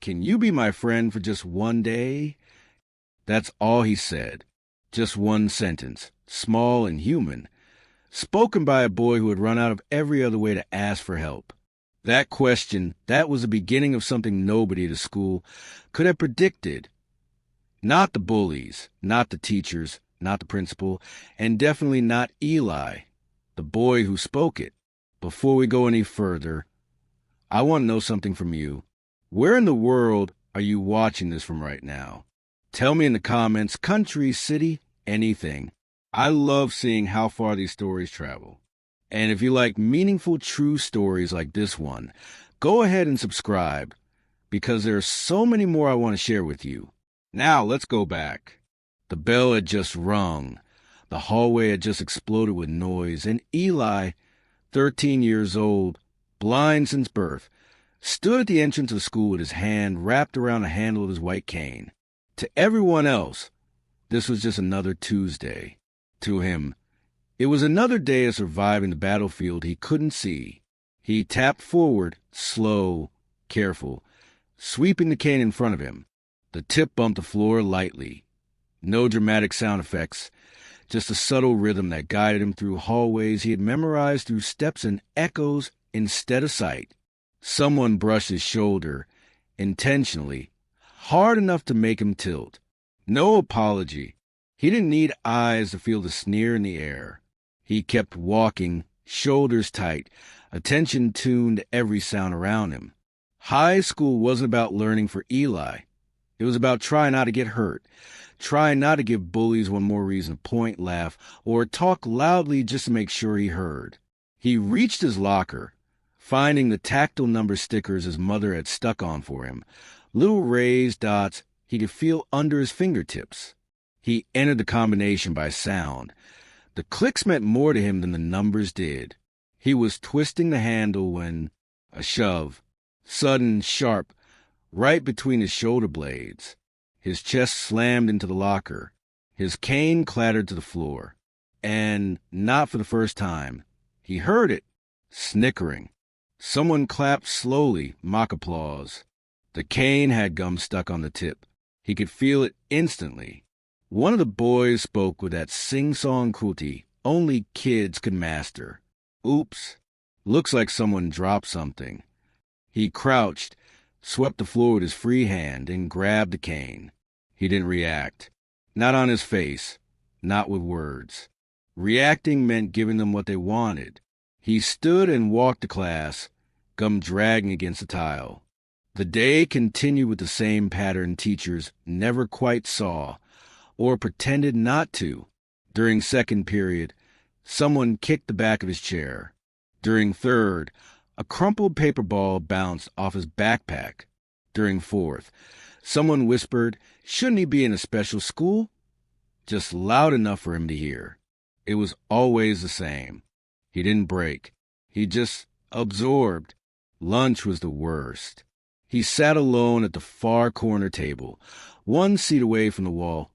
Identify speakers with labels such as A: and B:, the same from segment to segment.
A: Can you be my friend for just one day? That's all he said. Just one sentence, small and human, spoken by a boy who had run out of every other way to ask for help. That question, that was the beginning of something nobody at the school could have predicted. Not the bullies, not the teachers, not the principal, and definitely not Eli, the boy who spoke it. Before we go any further, I want to know something from you. Where in the world are you watching this from right now? Tell me in the comments, country, city, anything. I love seeing how far these stories travel. And if you like meaningful, true stories like this one, go ahead and subscribe, because there are so many more I want to share with you. Now, let's go back. The bell had just rung. The hallway had just exploded with noise, and Eli, 13 years old, blind since birth, stood at the entrance of the school with his hand wrapped around the handle of his white cane. To everyone else, this was just another Tuesday. To him, it was another day of surviving the battlefield he couldn't see. He tapped forward, slow, careful, sweeping the cane in front of him. The tip bumped the floor lightly. No dramatic sound effects, just a subtle rhythm that guided him through hallways he had memorized through steps and echoes instead of sight. Someone brushed his shoulder, intentionally, hard enough to make him tilt. No apology. He didn't need eyes to feel the sneer in the air. He kept walking, shoulders tight, attention tuned to every sound around him. High school wasn't about learning for Eli. It was about trying not to get hurt, trying not to give bullies one more reason to point, laugh, or talk loudly just to make sure he heard. He reached his locker, finding the tactile number stickers his mother had stuck on for him, little raised dots he could feel under his fingertips. He entered the combination by sound. The clicks meant more to him than the numbers did. He was twisting the handle when a shove, sudden, sharp, right between his shoulder blades. His chest slammed into the locker. His cane clattered to the floor. And, not for the first time, he heard it, snickering. Someone clapped slowly, mock applause. The cane had gum stuck on the tip. He could feel it instantly. One of the boys spoke with that sing-song cruelty only kids could master. Oops. Looks like someone dropped something. He crouched, swept the floor with his free hand, and grabbed the cane. He didn't react. Not on his face. Not with words. Reacting meant giving them what they wanted. He stood and walked to class, gum dragging against the tile. The day continued with the same pattern teachers never quite saw, or pretended not to. During second period, someone kicked the back of his chair. During third, a crumpled paper ball bounced off his backpack. During fourth, someone whispered, "Shouldn't he be in a special school?" Just loud enough for him to hear. It was always the same. He didn't break. He just absorbed. Lunch was the worst. He sat alone at the far corner table, one seat away from the wall,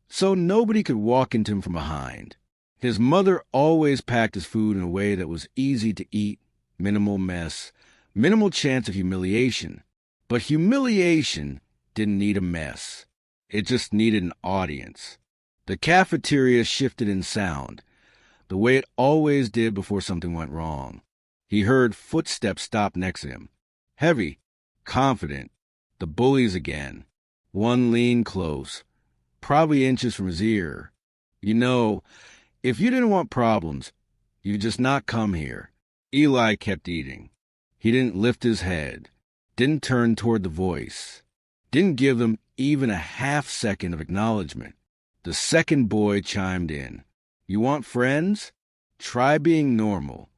A: so nobody could walk into him from behind. His mother always packed his food in a way that was easy to eat, minimal mess, minimal chance of humiliation. But humiliation didn't need a mess. It just needed an audience. The cafeteria shifted in sound, the way it always did before something went wrong. He heard footsteps stop next to him. Heavy, confident, the bullies again. One leaned close, probably inches from his ear. You know, if you didn't want problems, you'd just not come here. Eli kept eating. He didn't lift his head, didn't turn toward the voice, didn't give them even a half second of acknowledgement. The second boy chimed in. You want friends? Try being normal.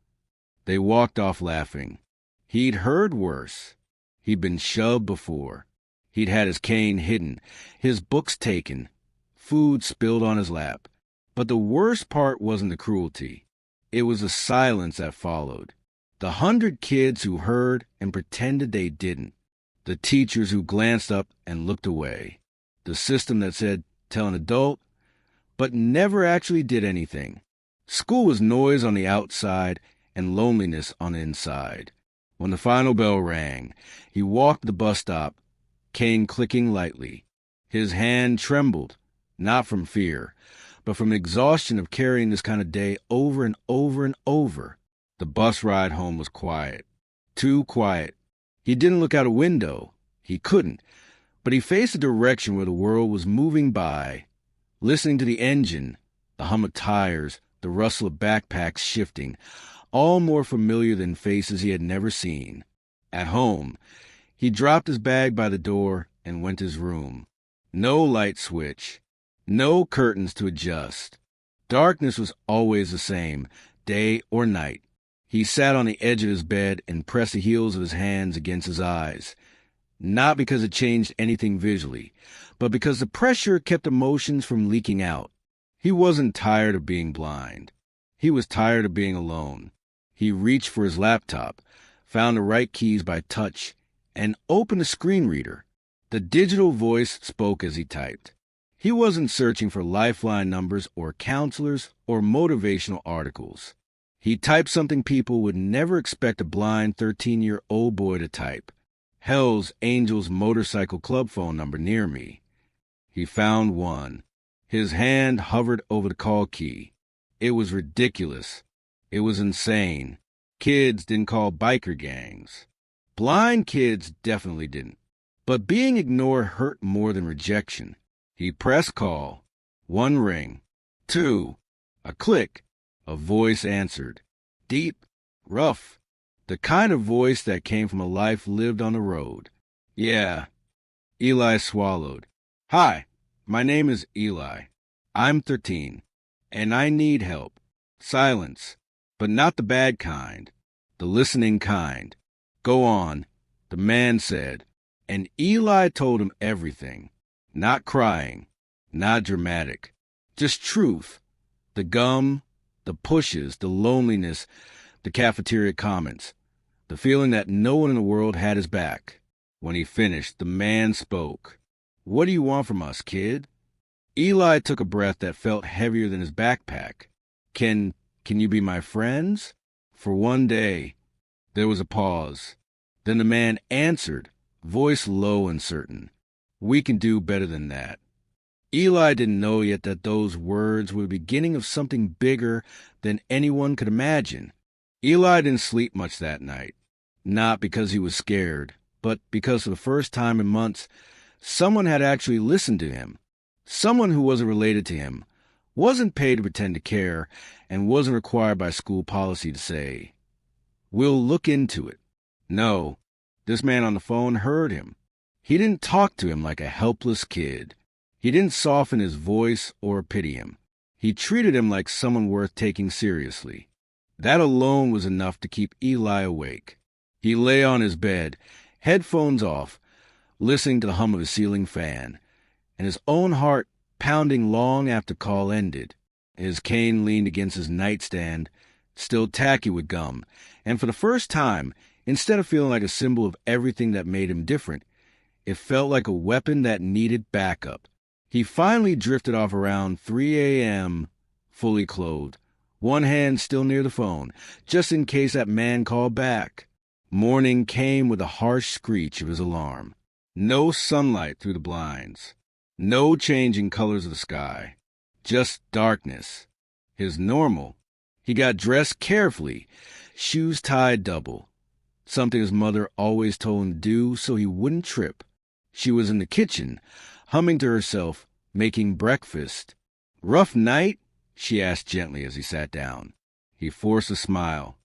A: They walked off laughing. He'd heard worse. He'd been shoved before. He'd had his cane hidden, his books taken, food spilled on his lap. But the worst part wasn't the cruelty. It was the silence that followed. The 100 kids who heard and pretended they didn't. The teachers who glanced up and looked away. The system that said, tell an adult, but never actually did anything. School was noise on the outside and loneliness on the inside. When the final bell rang, he walked to the bus stop, cane clicking lightly. His hand trembled, not from fear, but from exhaustion of carrying this kind of day over and over and over. The bus ride home was quiet. Too quiet. He didn't look out a window. He couldn't. But he faced a direction where the world was moving by, listening to the engine, the hum of tires, the rustle of backpacks shifting, all more familiar than faces he had never seen. At home, he dropped his bag by the door and went to his room. No light switch. No curtains to adjust. Darkness was always the same, day or night. He sat on the edge of his bed and pressed the heels of his hands against his eyes. Not because it changed anything visually, but because the pressure kept emotions from leaking out. He wasn't tired of being blind. He was tired of being alone. He reached for his laptop, found the right keys by touch, and opened a screen reader. The digital voice spoke as he typed. He wasn't searching for lifeline numbers or counselors or motivational articles. He typed something people would never expect a blind 13-year-old boy to type. Hell's Angels Motorcycle Club phone number near me. He found one. His hand hovered over the call key. It was ridiculous. It was insane. Kids didn't call biker gangs. Blind kids definitely didn't. But being ignored hurt more than rejection. He pressed call. 1 ring. 2. A click. A voice answered. Deep. Rough. The kind of voice that came from a life lived on the road. Yeah. Eli swallowed. Hi, my name is Eli. I'm 13, and I need help. Silence, but not the bad kind. The listening kind. Go on, the man said, and Eli told him everything. Not crying, not dramatic, just truth. The gum, the pushes, the loneliness, the cafeteria comments, the feeling that no one in the world had his back. When he finished, the man spoke. What do you want from us, kid? Eli took a breath that felt heavier than his backpack. Can you be my friends? For one day. There was a pause. Then the man answered, voice low and certain. We can do better than that. Eli didn't know yet that those words were the beginning of something bigger than anyone could imagine. Eli didn't sleep much that night. Not because he was scared, but because for the first time in months, someone had actually listened to him. Someone who wasn't related to him, wasn't paid to pretend to care, and wasn't required by school policy to say, we'll look into it. No, this man on the phone heard him. He didn't talk to him like a helpless kid. He didn't soften his voice or pity him. He treated him like someone worth taking seriously. That alone was enough to keep Eli awake. He lay on his bed, headphones off, listening to the hum of his ceiling fan, and his own heart pounding long after call ended. His cane leaned against his nightstand, still tacky with gum, and for the first time, instead of feeling like a symbol of everything that made him different, it felt like a weapon that needed backup. He finally drifted off around 3 a.m., fully clothed, one hand still near the phone, just in case that man called back. Morning came with a harsh screech of his alarm. No sunlight through the blinds. No changing colors of the sky. Just darkness. His normal. He got dressed carefully, shoes tied double. Something his mother always told him to do so he wouldn't trip. She was in the kitchen, humming to herself, making breakfast. Rough night? She asked gently as he sat down. He forced a smile.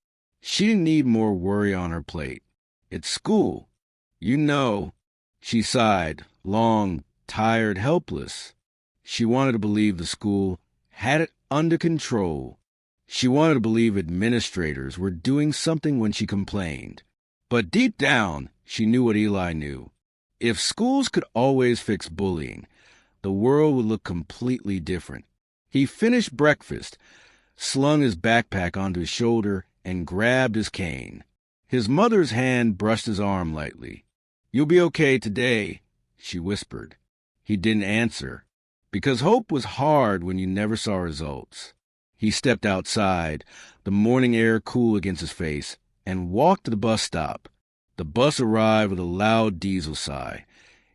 A: She didn't need more worry on her plate. It's school. You know. She sighed, long, tired, helpless. She wanted to believe the school had it under control. She wanted to believe administrators were doing something when she complained. But deep down, she knew what Eli knew. If schools could always fix bullying, the world would look completely different. He finished breakfast, slung his backpack onto his shoulder, and grabbed his cane. His mother's hand brushed his arm lightly. You'll be okay today, she whispered. He didn't answer, because hope was hard when you never saw results. He stepped outside, the morning air cool against his face, and walked to the bus stop. The bus arrived with a loud diesel sigh.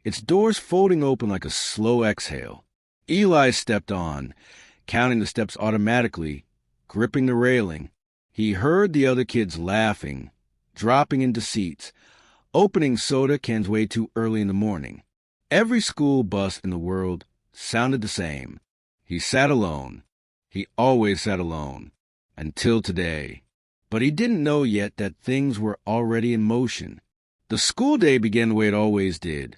A: its doors folding open like a slow exhale. Eli stepped on, counting the steps automatically, gripping the railing. He heard the other kids laughing, dropping into seats, opening soda cans way too early in the morning. Every school bus in the world sounded the same. He sat alone. He always sat alone. Until today. But he didn't know yet that things were already in motion. The school day began the way it always did.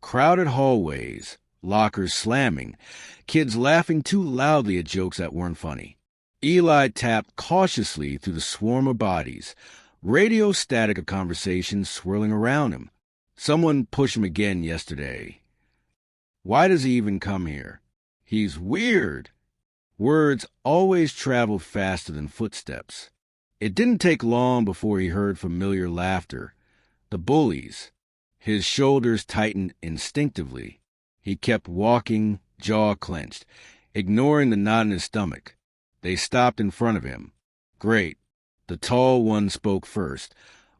A: Crowded hallways, lockers slamming, kids laughing too loudly at jokes that weren't funny. Eli tapped cautiously through the swarm of bodies, radio static of conversations swirling around him. Someone pushed him again yesterday. Why does he even come here? He's weird. Words always traveled faster than footsteps. It didn't take long before he heard familiar laughter. The bullies. His shoulders tightened instinctively. He kept walking, jaw clenched, ignoring the knot in his stomach. They stopped in front of him. Great. The tall one spoke first,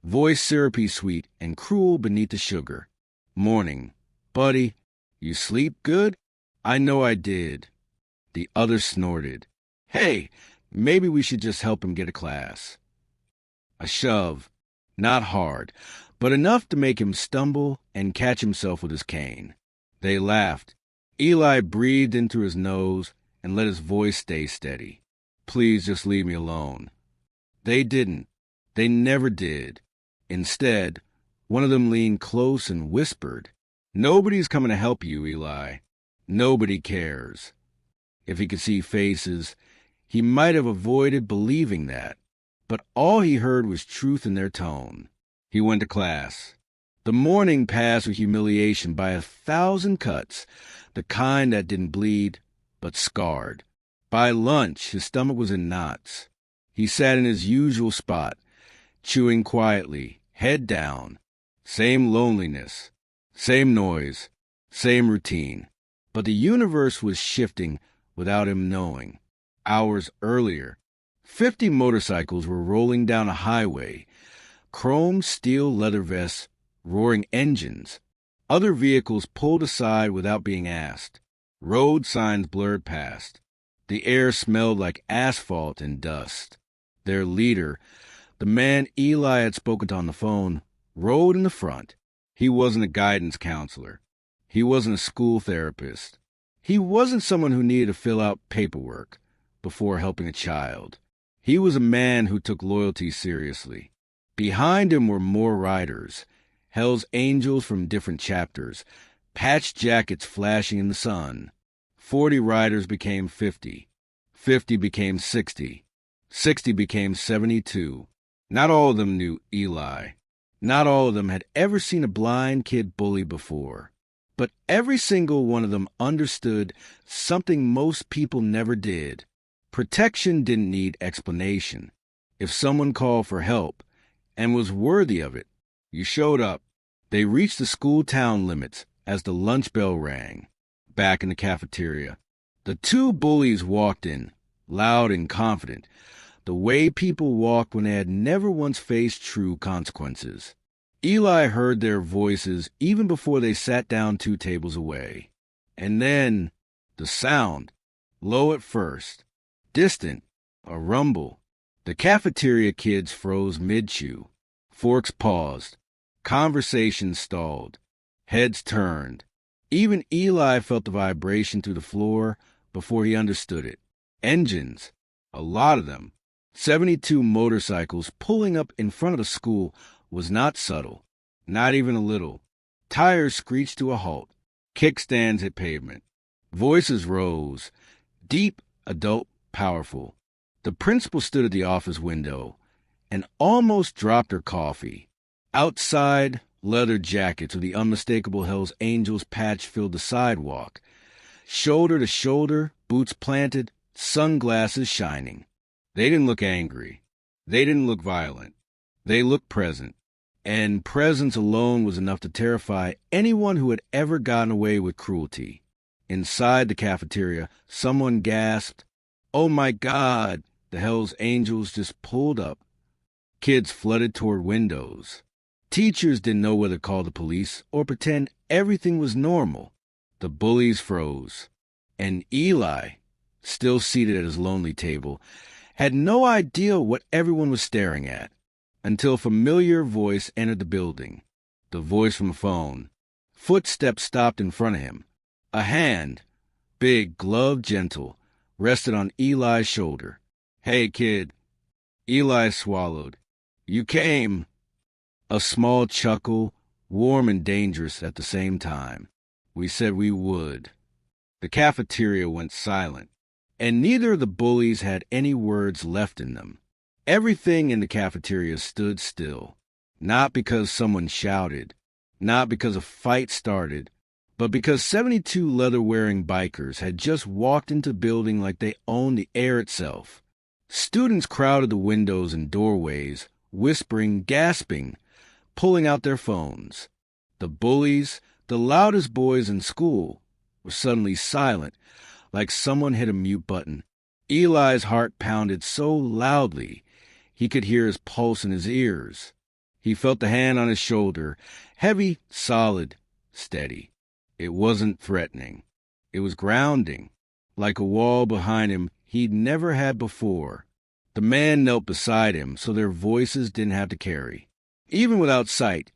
A: voice syrupy sweet and cruel beneath the sugar. Morning. Buddy, you sleep good? I know I did. The other snorted. Hey, maybe we should just help him get a class. A shove. Not hard, but enough to make him stumble and catch himself with his cane. They laughed. Eli breathed in through his nose and let his voice stay steady. Please just leave me alone. They didn't. They never did. Instead, one of them leaned close and whispered, Nobody's coming to help you, Eli. Nobody cares. If he could see faces, he might have avoided believing that, but all he heard was truth in their tone. He went to class. The morning passed with humiliation by 1,000 cuts, the kind that didn't bleed, but scarred. By lunch, his stomach was in knots. He sat in his usual spot, chewing quietly, head down. Same loneliness, same noise, same routine. But the universe was shifting without him knowing. Hours earlier, 50 motorcycles were rolling down a highway, chrome steel leather vests, roaring engines. Other vehicles pulled aside without being asked. Road signs blurred past. The air smelled like asphalt and dust. Their leader, the man Eli had spoken to on the phone, rode in the front. He wasn't a guidance counselor. He wasn't a school therapist. He wasn't someone who needed to fill out paperwork before helping a child. He was a man who took loyalty seriously. Behind him were more riders, Hell's Angels from different chapters, patched jackets flashing in the sun. 40 riders became 50. 50 became 60. 60 became 72. Not all of them knew Eli. Not all of them had ever seen a blind kid bully before. But every single one of them understood something most people never did. Protection didn't need explanation. If someone called for help and was worthy of it, you showed up. They reached the school town limits as the lunch bell rang. Back in the cafeteria, the two bullies walked in, loud and confident, the way people walked when they had never once faced true consequences. Eli heard their voices even before they sat down 2 tables away. And then, the sound, low at first, distant, a rumble. The cafeteria kids froze mid-chew. Forks paused. Conversations stalled. Heads turned. Even Eli felt the vibration through the floor before he understood it. Engines, a lot of them. 72 motorcycles pulling up in front of the school was not subtle, not even a little. Tires screeched to a halt. Kickstands hit pavement. Voices rose, deep, adult, powerful. The principal stood at the office window and almost dropped her coffee. Outside, leather jackets with the unmistakable Hell's Angels patch filled the sidewalk. Shoulder to shoulder, boots planted, sunglasses shining. They didn't look angry. They didn't look violent. They looked present. And presence alone was enough to terrify anyone who had ever gotten away with cruelty. Inside the cafeteria, someone gasped, "Oh my God!" The Hell's Angels just pulled up. Kids flooded toward windows. Teachers didn't know whether to call the police or pretend everything was normal. The bullies froze. And Eli, still seated at his lonely table, had no idea what everyone was staring at until a familiar voice entered the building. The voice from a phone. Footsteps stopped in front of him. A hand, big, gloved, gentle, rested on Eli's shoulder. "Hey, kid." Eli swallowed. "You came." A small chuckle, warm and dangerous at the same time. "We said we would." The cafeteria went silent, and neither of the bullies had any words left in them. Everything in the cafeteria stood still, not because someone shouted, not because a fight started, but because 72 leather-wearing bikers had just walked into the building like they owned the air itself. Students crowded the windows and doorways, whispering, gasping, pulling out their phones. The bullies, the loudest boys in school, were suddenly silent, like someone hit a mute button. Eli's heart pounded so loudly he could hear his pulse in his ears. He felt the hand on his shoulder, heavy, solid, steady. It wasn't threatening. It was grounding, like a wall behind him he'd never had before. The man knelt beside him so their voices didn't have to carry. Even without sight,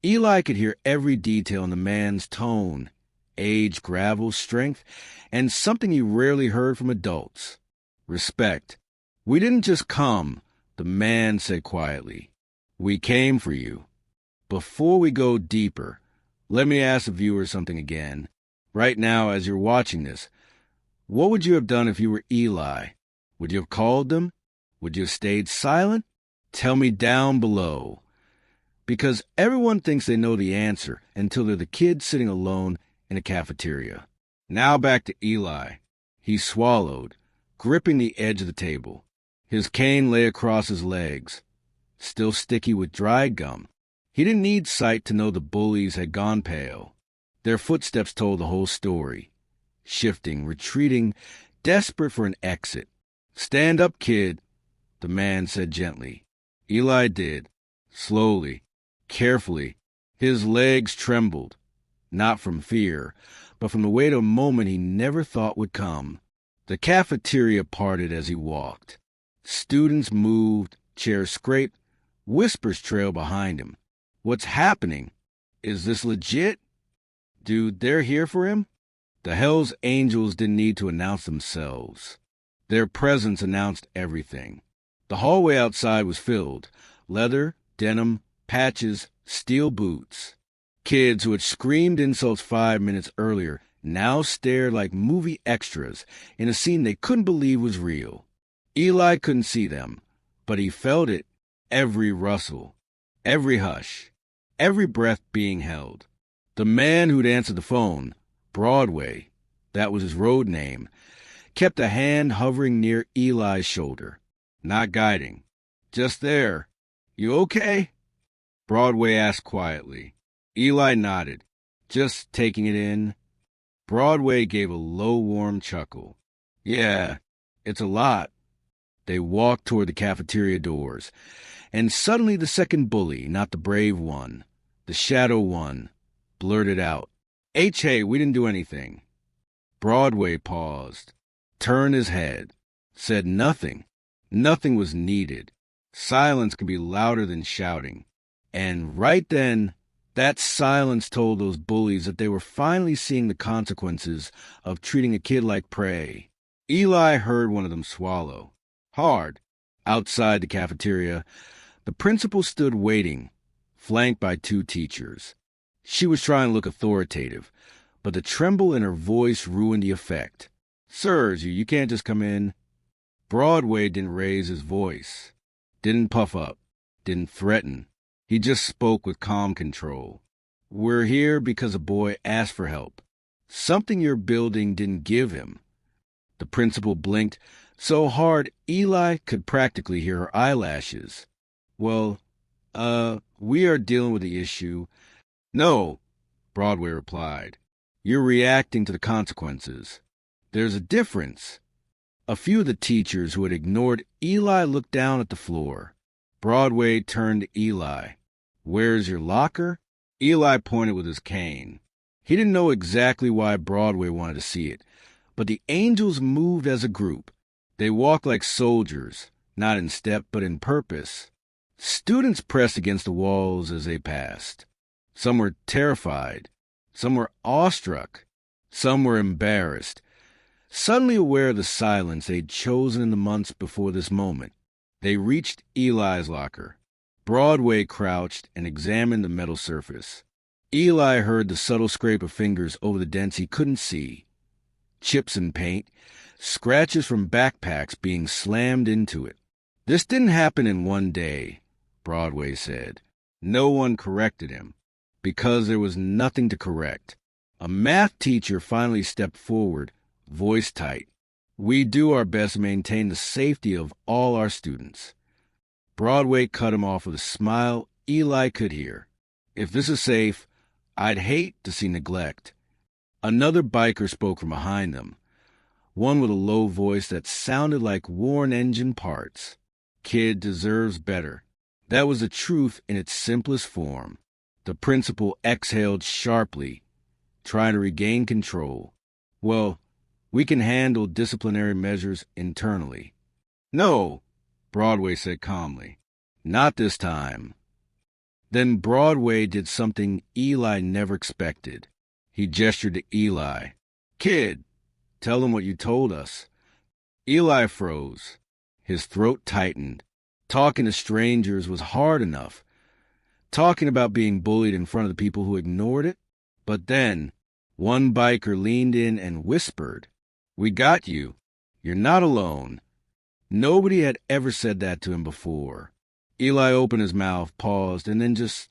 A: Eli could hear every detail in the man's tone, age, gravel, strength, and something he rarely heard from adults: respect. "We didn't just come," the man said quietly. "We came for you." Before we go deeper, let me ask the viewers something again. Right now, as you're watching this, what would you have done if you were Eli? Would you have called them? Would you have stayed silent? Tell me down below. Because everyone thinks they know the answer until they're the kid sitting alone in a cafeteria. Now back to Eli. He swallowed, gripping the edge of the table. His cane lay across his legs, still sticky with dried gum. He didn't need sight to know the bullies had gone pale. Their footsteps told the whole story. Shifting, retreating, desperate for an exit. "Stand up, kid," the man said gently. Eli did, slowly, carefully. His legs trembled, not from fear, but from the weight of a moment he never thought would come. The cafeteria parted as he walked. Students moved, chairs scraped, whispers trailed behind him. What's happening? Is this legit? Dude, they're here for him? The Hell's Angels didn't need to announce themselves. Their presence announced everything. The hallway outside was filled. Leather, denim, patches, steel boots. Kids who had screamed insults 5 minutes earlier now stared like movie extras in a scene they couldn't believe was real. Eli couldn't see them, but he felt it, every rustle, every hush, every breath being held. The man who'd answered the phone, Broadway, that was his road name, kept a hand hovering near Eli's shoulder, not guiding, just there. "You okay?" Broadway asked quietly. Eli nodded, just taking it in. Broadway gave a low, warm chuckle. "Yeah, it's a lot." They walked toward the cafeteria doors, and suddenly the second bully, not the brave one, the shadow one, blurted out, "Hey, we didn't do anything." Broadway paused, turned his head, said nothing. Nothing was needed. Silence could be louder than shouting. And right then, that silence told those bullies that they were finally seeing the consequences of treating a kid like prey. Eli heard one of them swallow. Hard. Outside the cafeteria, the principal stood waiting, flanked by 2 teachers. She was trying to look authoritative, but the tremble in her voice ruined the effect. "Sirs, you can't just come in." Broadway didn't raise his voice, didn't puff up, didn't threaten. He just spoke with calm control. "We're here because a boy asked for help. Something your building didn't give him." The principal blinked so hard Eli could practically hear her eyelashes. "Well, we are dealing with the issue." "No," Broadway replied. "You're reacting to the consequences. There's a difference." A few of the teachers who had ignored Eli looked down at the floor. Broadway turned to Eli. Where's your locker? Eli pointed with his cane. He didn't know exactly why Broadway wanted to see it, but the angels moved as a group. They walked like soldiers, not in step but in purpose. Students pressed against the walls as they passed. Some were terrified. Some were awestruck. Some were embarrassed, suddenly aware of the silence they'd chosen in the months before this moment. They reached Eli's locker. Broadway crouched and examined the metal surface. Eli heard the subtle scrape of fingers over the dents he couldn't see. Chips and paint, scratches from backpacks being slammed into it. This didn't happen in one day, Broadway said. No one corrected him, because there was nothing to correct. A math teacher finally stepped forward, voice tight. We do our best to maintain the safety of all our students. Broadway cut him off with a smile Eli could hear. If this is safe, I'd hate to see neglect. Another biker spoke from behind them, one with a low voice that sounded like worn engine parts. Kid deserves better. That was the truth in its simplest form. The principal exhaled sharply, trying to regain control. Well, we can handle disciplinary measures internally. No, Broadway said calmly. Not this time. Then Broadway did something Eli never expected. He gestured to Eli. Kid, tell them what you told us. Eli froze. His throat tightened. Talking to strangers was hard enough. Talking about being bullied in front of the people who ignored it. But then, one biker leaned in and whispered, We got you. You're not alone. Nobody had ever said that to him before. Eli opened his mouth, paused, and then just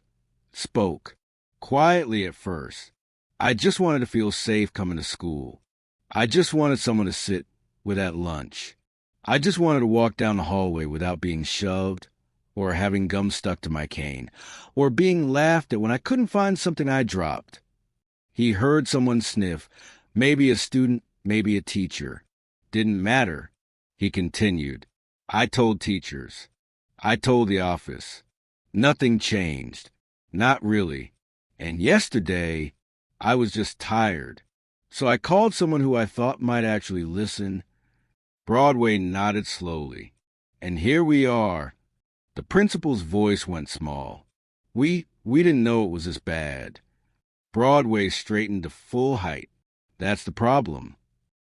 A: spoke. Quietly at first. I just wanted to feel safe coming to school. I just wanted someone to sit with at lunch. I just wanted to walk down the hallway without being shoved, or having gum stuck to my cane, or being laughed at when I couldn't find something I dropped. He heard someone sniff, maybe a student, maybe a teacher. Didn't matter. He continued. I told teachers. I told the office. Nothing changed. Not really. And yesterday, I was just tired. So I called someone who I thought might actually listen. Broadway nodded slowly. And here we are. The principal's voice went small. We didn't know it was this bad. Broadway straightened to full height. That's the problem.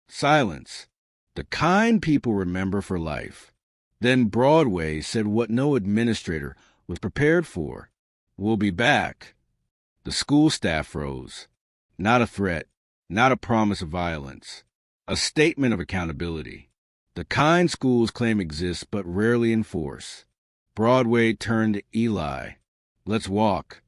A: Silence. The kind people remember for life. Then Broadway said what no administrator was prepared for. We'll be back. The school staff froze. Not a threat. Not a promise of violence. A statement of accountability. The kind schools claim exist but rarely enforce. Broadway turned to Eli. Let's walk.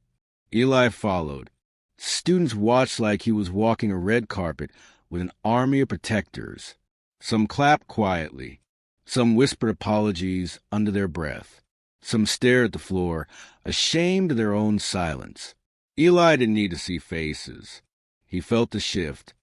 A: Eli followed. Students watched like he was walking a red carpet with an army of protectors. Some clapped quietly. Some whispered apologies under their breath. Some stared at the floor, ashamed of their own silence. Eli didn't need to see faces. He felt the shift.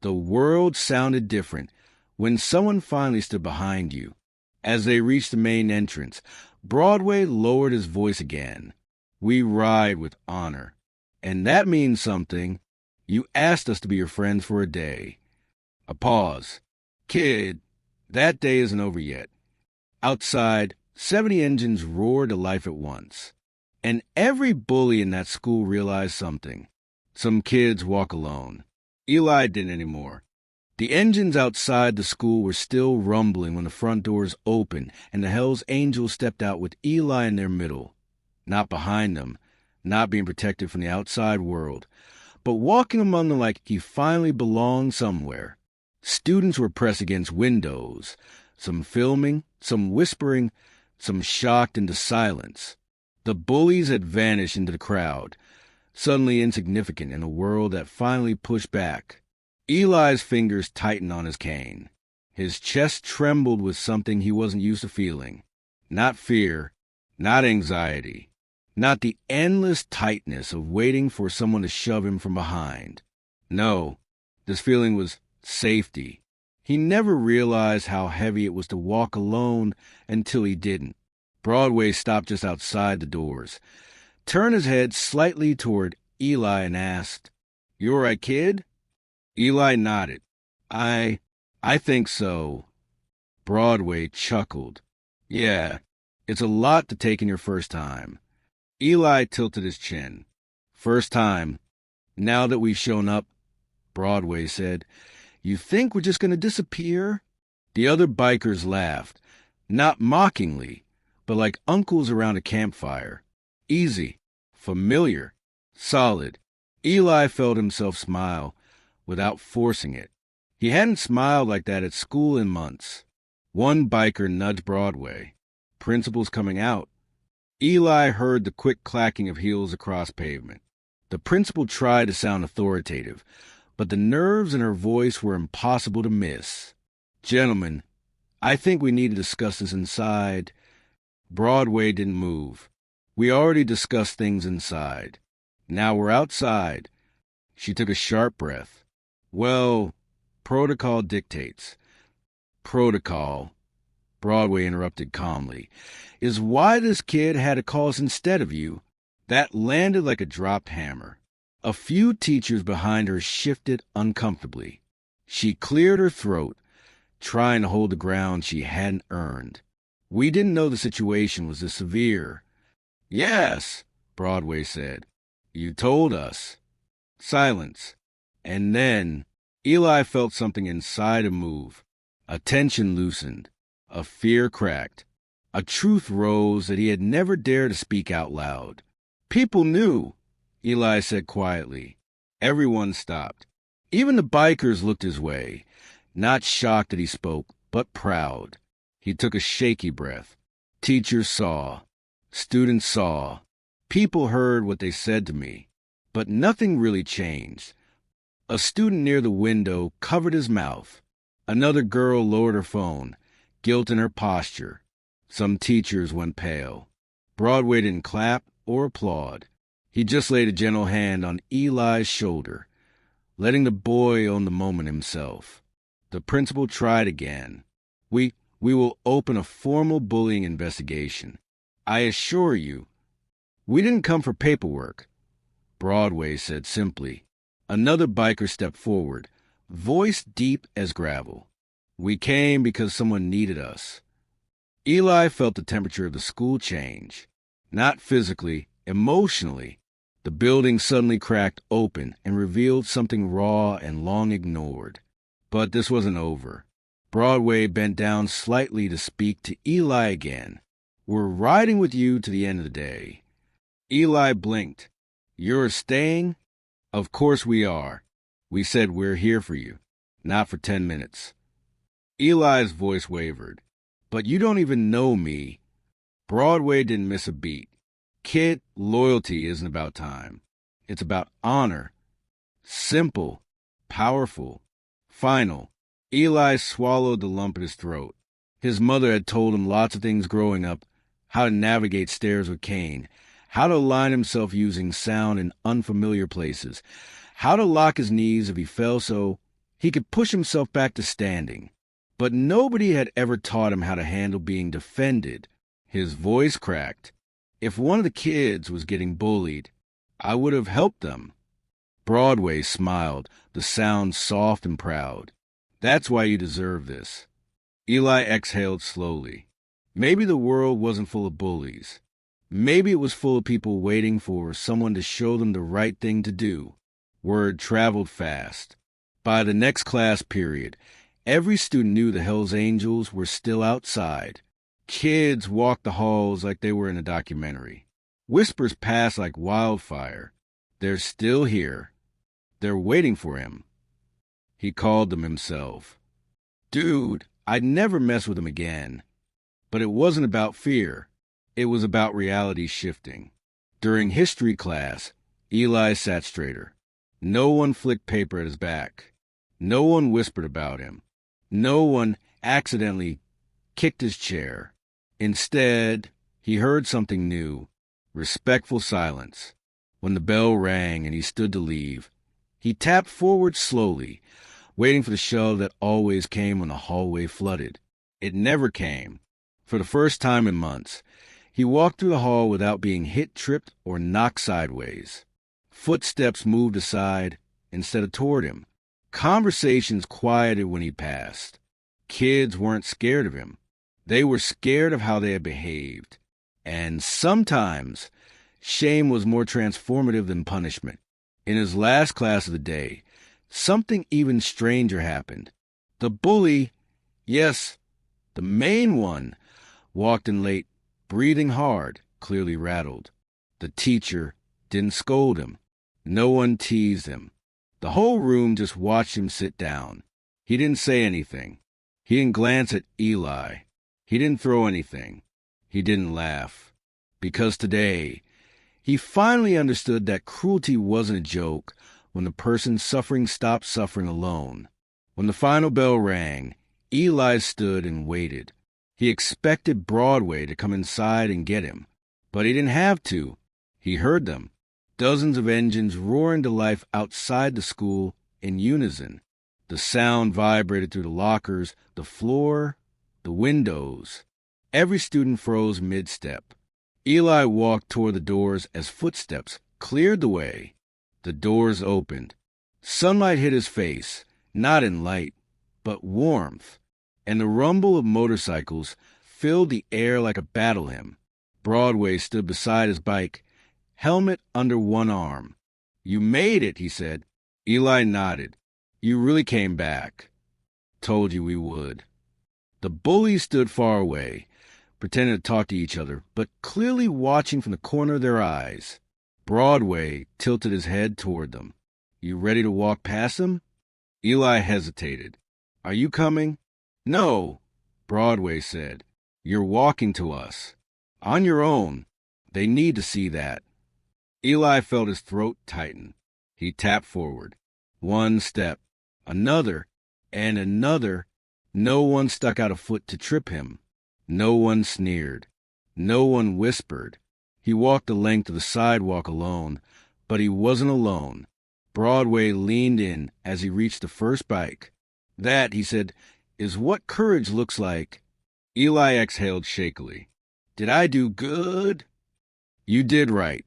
A: The world sounded different when someone finally stood behind you. As they reached the main entrance, Broadway lowered his voice again. We ride with honor. And that means something. You asked us to be your friends for a day. A pause. Kid, that day isn't over yet. Outside, 70 engines roared to life at once. And every bully in that school realized something. Some kids walk alone. Eli didn't anymore. The engines outside the school were still rumbling when the front doors opened and the Hells Angels stepped out with Eli in their middle. Not behind them, not being protected from the outside world, but walking among them like he finally belonged somewhere. Students were pressed against windows, some filming, some whispering, some shocked into silence. The bullies had vanished into the crowd, suddenly insignificant in a world that finally pushed back. Eli's fingers tightened on his cane. His chest trembled with something he wasn't used to feeling. Not fear, not anxiety, not the endless tightness of waiting for someone to shove him from behind. No, this feeling was safety. He never realized how heavy it was to walk alone until he didn't. Broadway stopped just outside the doors. turned his head slightly toward Eli and asked, "You all right, kid?" Eli nodded. I think so." Broadway chuckled. "Yeah, it's a lot to take in your first time." Eli tilted his chin. "First time. Now that we've shown up," Broadway said. "You think we're just going to disappear?" The other bikers laughed, not mockingly, but like uncles around a campfire. Easy, familiar, solid. Eli felt himself smile without forcing it. He hadn't smiled like that at school in months. One biker nudged Broadway. "Principal's coming out." Eli heard the quick clacking of heels across pavement. The principal tried to sound authoritative, but the nerves in her voice were impossible to miss. "Gentlemen, I think we need to discuss this inside." Broadway didn't move. "We already discussed things inside. Now we're outside." She took a sharp breath. "Well, protocol dictates." "Protocol," Broadway interrupted calmly, "is why this kid had to call us instead of you." That landed like a dropped hammer. A few teachers behind her shifted uncomfortably. She cleared her throat, trying to hold the ground she hadn't earned. "We didn't know the situation was this severe." "Yes," Broadway said. "You told us." Silence. And then Eli felt something inside him move. A tension loosened. A fear cracked. A truth rose that he had never dared to speak out loud. "People knew," Eli said quietly. Everyone stopped. Even the bikers looked his way, not shocked that he spoke, but proud. He took a shaky breath. Teachers saw. Students saw. People heard what they said to me. But nothing really changed. A student near the window covered his mouth. Another girl lowered her phone, guilt in her posture. Some teachers went pale. Broadway didn't clap or applaud. He just laid a gentle hand on Eli's shoulder, letting the boy own the moment himself. The principal tried again. We will open a formal bullying investigation. I assure you, we didn't come for paperwork," Broadway said simply. Another biker stepped forward, voice deep as gravel. "We came because someone needed us." Eli felt the temperature of the school change. Not physically, emotionally. The building suddenly cracked open and revealed something raw and long ignored. But this wasn't over. Broadway bent down slightly to speak to Eli again. "We're riding with you to the end of the day." Eli blinked. "You're staying?" "Of course we are. We said we're here for you, not for 10 minutes. Eli's voice wavered. "But you don't even know me." Broadway didn't miss a beat. "Kid, loyalty isn't about time. It's about honor. Simple, powerful, final." Eli swallowed the lump in his throat. His mother had told him lots of things growing up, how to navigate stairs with cane, how to align himself using sound in unfamiliar places, how to lock his knees if he fell so he could push himself back to standing. But nobody had ever taught him how to handle being defended. His voice cracked. "If one of the kids was getting bullied, I would have helped them." Broadway smiled, the sound soft and proud. "That's why you deserve this." Eli exhaled slowly. Maybe the world wasn't full of bullies. Maybe it was full of people waiting for someone to show them the right thing to do. Word traveled fast. By the next class period, every student knew the Hells Angels were still outside. Kids walked the halls like they were in a documentary. Whispers passed like wildfire. "They're still here. They're waiting for him." He called them himself. Dude, I'd never mess with him again. But it wasn't about fear. It was about reality shifting. During history class, Eli sat straighter. No one flicked paper at his back. No one whispered about him. No one accidentally kicked his chair. Instead, he heard something new, respectful silence. When the bell rang and he stood to leave, he tapped forward slowly, waiting for the shove that always came when the hallway flooded. It never came. For the first time in months, He walked through the hall without being hit, tripped, or knocked sideways. Footsteps moved aside instead of toward him. Conversations quieted when he passed. Kids weren't scared of him. They were scared of how they had behaved. And sometimes, shame was more transformative than punishment. In his last class of the day, something even stranger happened. The bully, yes, the main one, walked in late, breathing hard, clearly rattled. The teacher didn't scold him. No one teased him. The whole room just watched him sit down. He didn't say anything. He didn't glance at Eli. He didn't throw anything. He didn't laugh. Because today, he finally understood that cruelty wasn't a joke when the person suffering stopped suffering alone. When the final bell rang, Eli stood and waited. He expected Broadway to come inside and get him, but he didn't have to. He heard them. Dozens of engines roaring to life outside the school in unison. The sound vibrated through the lockers, the floor, the windows. Every student froze mid-step. Eli walked toward the doors as footsteps cleared the way. The doors opened. Sunlight hit his face, not in light, but warmth, and the rumble of motorcycles filled the air like a battle hymn. Broadway stood beside his bike, helmet under one arm. "You made it," he said. Eli nodded. "You really came back." "Told you we would." The bullies stood far away, pretending to talk to each other, but clearly watching from the corner of their eyes. Broadway tilted his head toward them. "You ready to walk past them?" Eli hesitated. "Are you coming?" "No," Broadway said. "You're walking to us. On your own. They need to see that." Eli felt his throat tighten. He tapped forward. One step, another, and another. No one stuck out a foot to trip him. No one sneered. No one whispered. He walked the length of the sidewalk alone, but he wasn't alone. Broadway leaned in as he reached the first bike. "That," he said, "is what courage looks like." Eli exhaled shakily. "Did I do good?" "You did right,"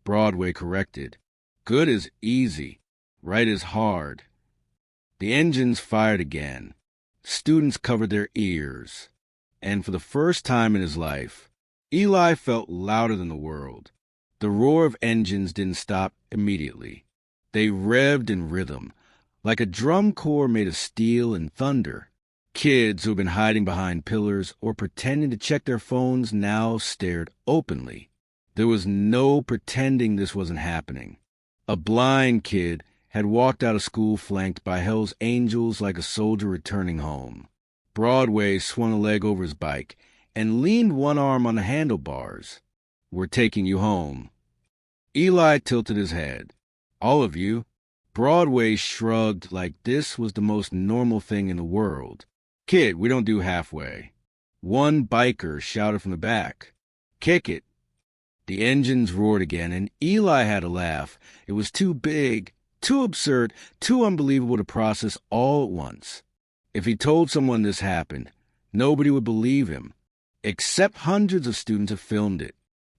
A: Broadway corrected. "Good is easy. Right is hard." The engines fired again. Students covered their ears. And for the first time in his life, Eli felt louder than the world. The roar of engines didn't stop immediately. They revved in rhythm, like a drum corps made of steel and thunder. Kids who had been hiding behind pillars or pretending to check their phones now stared openly. There was no pretending this wasn't happening. A blind kid had walked out of school flanked by Hell's Angels like a soldier returning home. Broadway swung a leg over his bike and leaned one arm on the handlebars. "We're taking you home." Eli tilted his head. "All of you?" Broadway shrugged like this was the most normal thing in the world. "Kid, we don't do halfway." One biker shouted from the back. "Kick it." The engines roared again, and Eli had to laugh. It was too big, too absurd, too unbelievable to process all at once. If he told someone this happened, nobody would believe him. Except hundreds of students have filmed it.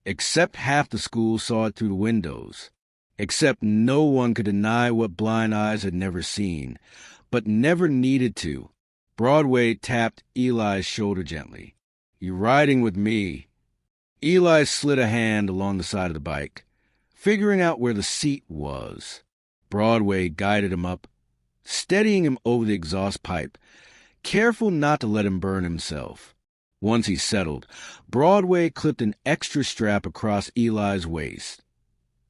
A: Except half the school saw it through the windows. Except no one could deny what blind eyes had never seen, but never needed to. Broadway tapped Eli's shoulder gently. "You riding with me?" Eli slid a hand along the side of the bike, figuring out where the seat was. Broadway guided him up, steadying him over the exhaust pipe, careful not to let him burn himself. Once he settled, Broadway clipped an extra strap across Eli's waist.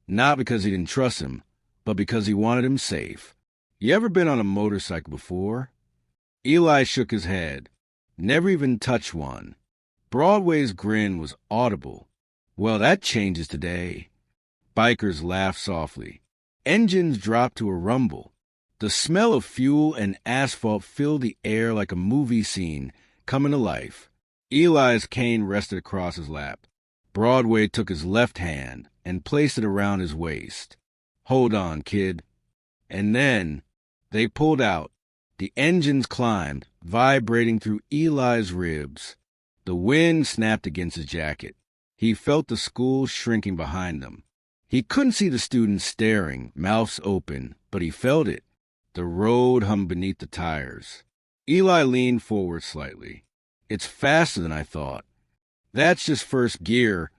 A: Not because he didn't trust him, but because he wanted him safe. "You ever been on a motorcycle before?" Eli shook his head. "Never even touched one." Broadway's grin was audible. "Well, that changes today." Bikers laughed softly. Engines dropped to a rumble. The smell of fuel and asphalt filled the air like a movie scene coming to life. Eli's cane rested across his lap. Broadway took his left hand and placed it around his waist. "Hold on, kid." And then they pulled out. The engines climbed, vibrating through Eli's ribs. The wind snapped against his jacket. He felt the school shrinking behind them. He couldn't see the students staring, mouths open, but he felt it. The road hummed beneath the tires. Eli leaned forward slightly. "It's faster than I thought." "That's just first gear,"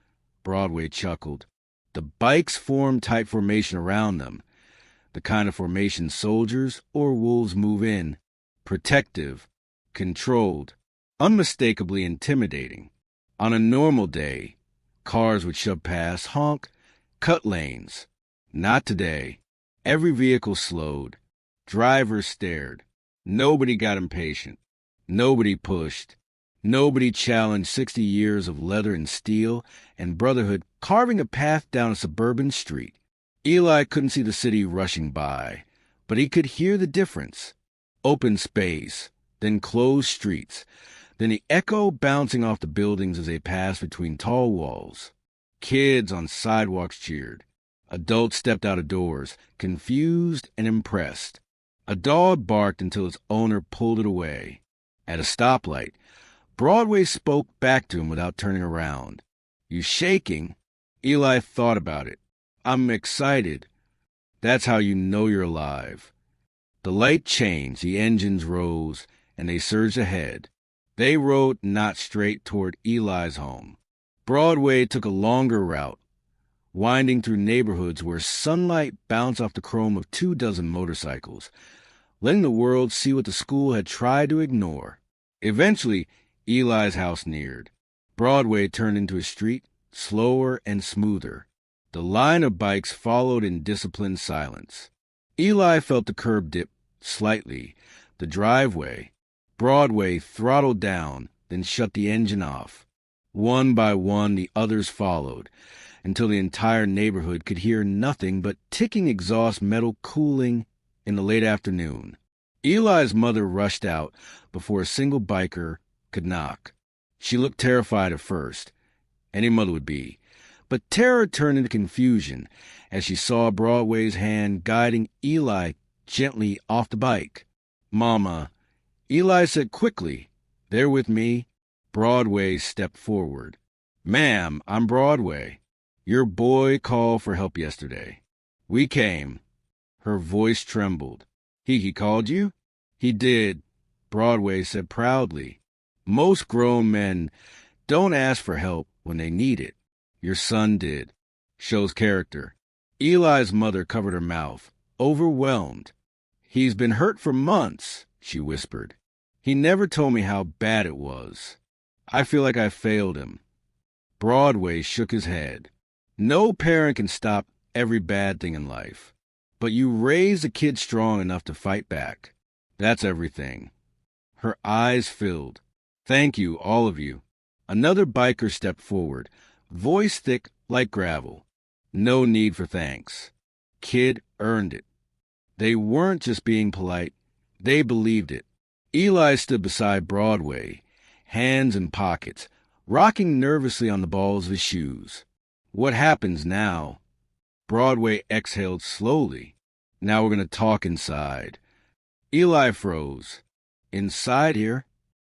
A: Broadway chuckled. The bikes formed tight formation around them, the kind of formation soldiers or wolves move in. Protective, controlled, unmistakably intimidating. On a normal day, cars would shove past, honk, cut lanes. Not today. Every vehicle slowed. Drivers stared. Nobody got impatient. Nobody pushed. Nobody challenged 60 years of leather and steel and brotherhood carving a path down a suburban street. Eli couldn't see the city rushing by, but he could hear the difference. Open space, then closed streets, then the echo bouncing off the buildings as they passed between tall walls. Kids on sidewalks cheered. Adults stepped out of doors, confused and impressed. A dog barked until its owner pulled it away. At a stoplight, Broadway spoke back to him without turning around. "You shaking?" Eli thought about it. "I'm excited." That's how you know you're alive. The light changed, the engines rose, and they surged ahead. They rode not straight toward Eli's home. Broadway took a longer route, winding through neighborhoods where sunlight bounced off the chrome of 24 motorcycles, letting the world see what the school had tried to ignore. Eventually, Eli's house neared. Broadway turned into a street, slower and smoother. The line of bikes followed in disciplined silence. Eli felt the curb dip slightly. The driveway. Broadway throttled down, then shut the engine off. One by one, the others followed, until the entire neighborhood could hear nothing but ticking exhaust metal cooling in the late afternoon. Eli's mother rushed out before a single biker could knock. She looked terrified at first. Any mother would be. But terror turned into confusion as she saw Broadway's hand guiding Eli gently off the bike. "Mama," Eli said quickly. "They're with me." Broadway stepped forward. "Ma'am, I'm Broadway. Your boy called for help yesterday. We came." Her voice trembled. He called you?" "He did," Broadway said proudly. "Most grown men don't ask for help when they need it. Your son did. Shows character." Eli's mother covered her mouth, overwhelmed. "He's been hurt for months," she whispered. "He never told me how bad it was. I feel like I failed him." Broadway shook his head. "No parent can stop every bad thing in life. But you raised a kid strong enough to fight back. That's everything." Her eyes filled. "Thank you, all of you." Another biker stepped forward, voice thick like gravel. "No need for thanks. Kid earned it." They weren't just being polite. They believed it. Eli stood beside Broadway, hands in pockets, rocking nervously on the balls of his shoes. "What happens now?" Broadway exhaled slowly. "Now we're going to talk inside." Eli froze. "Inside here?"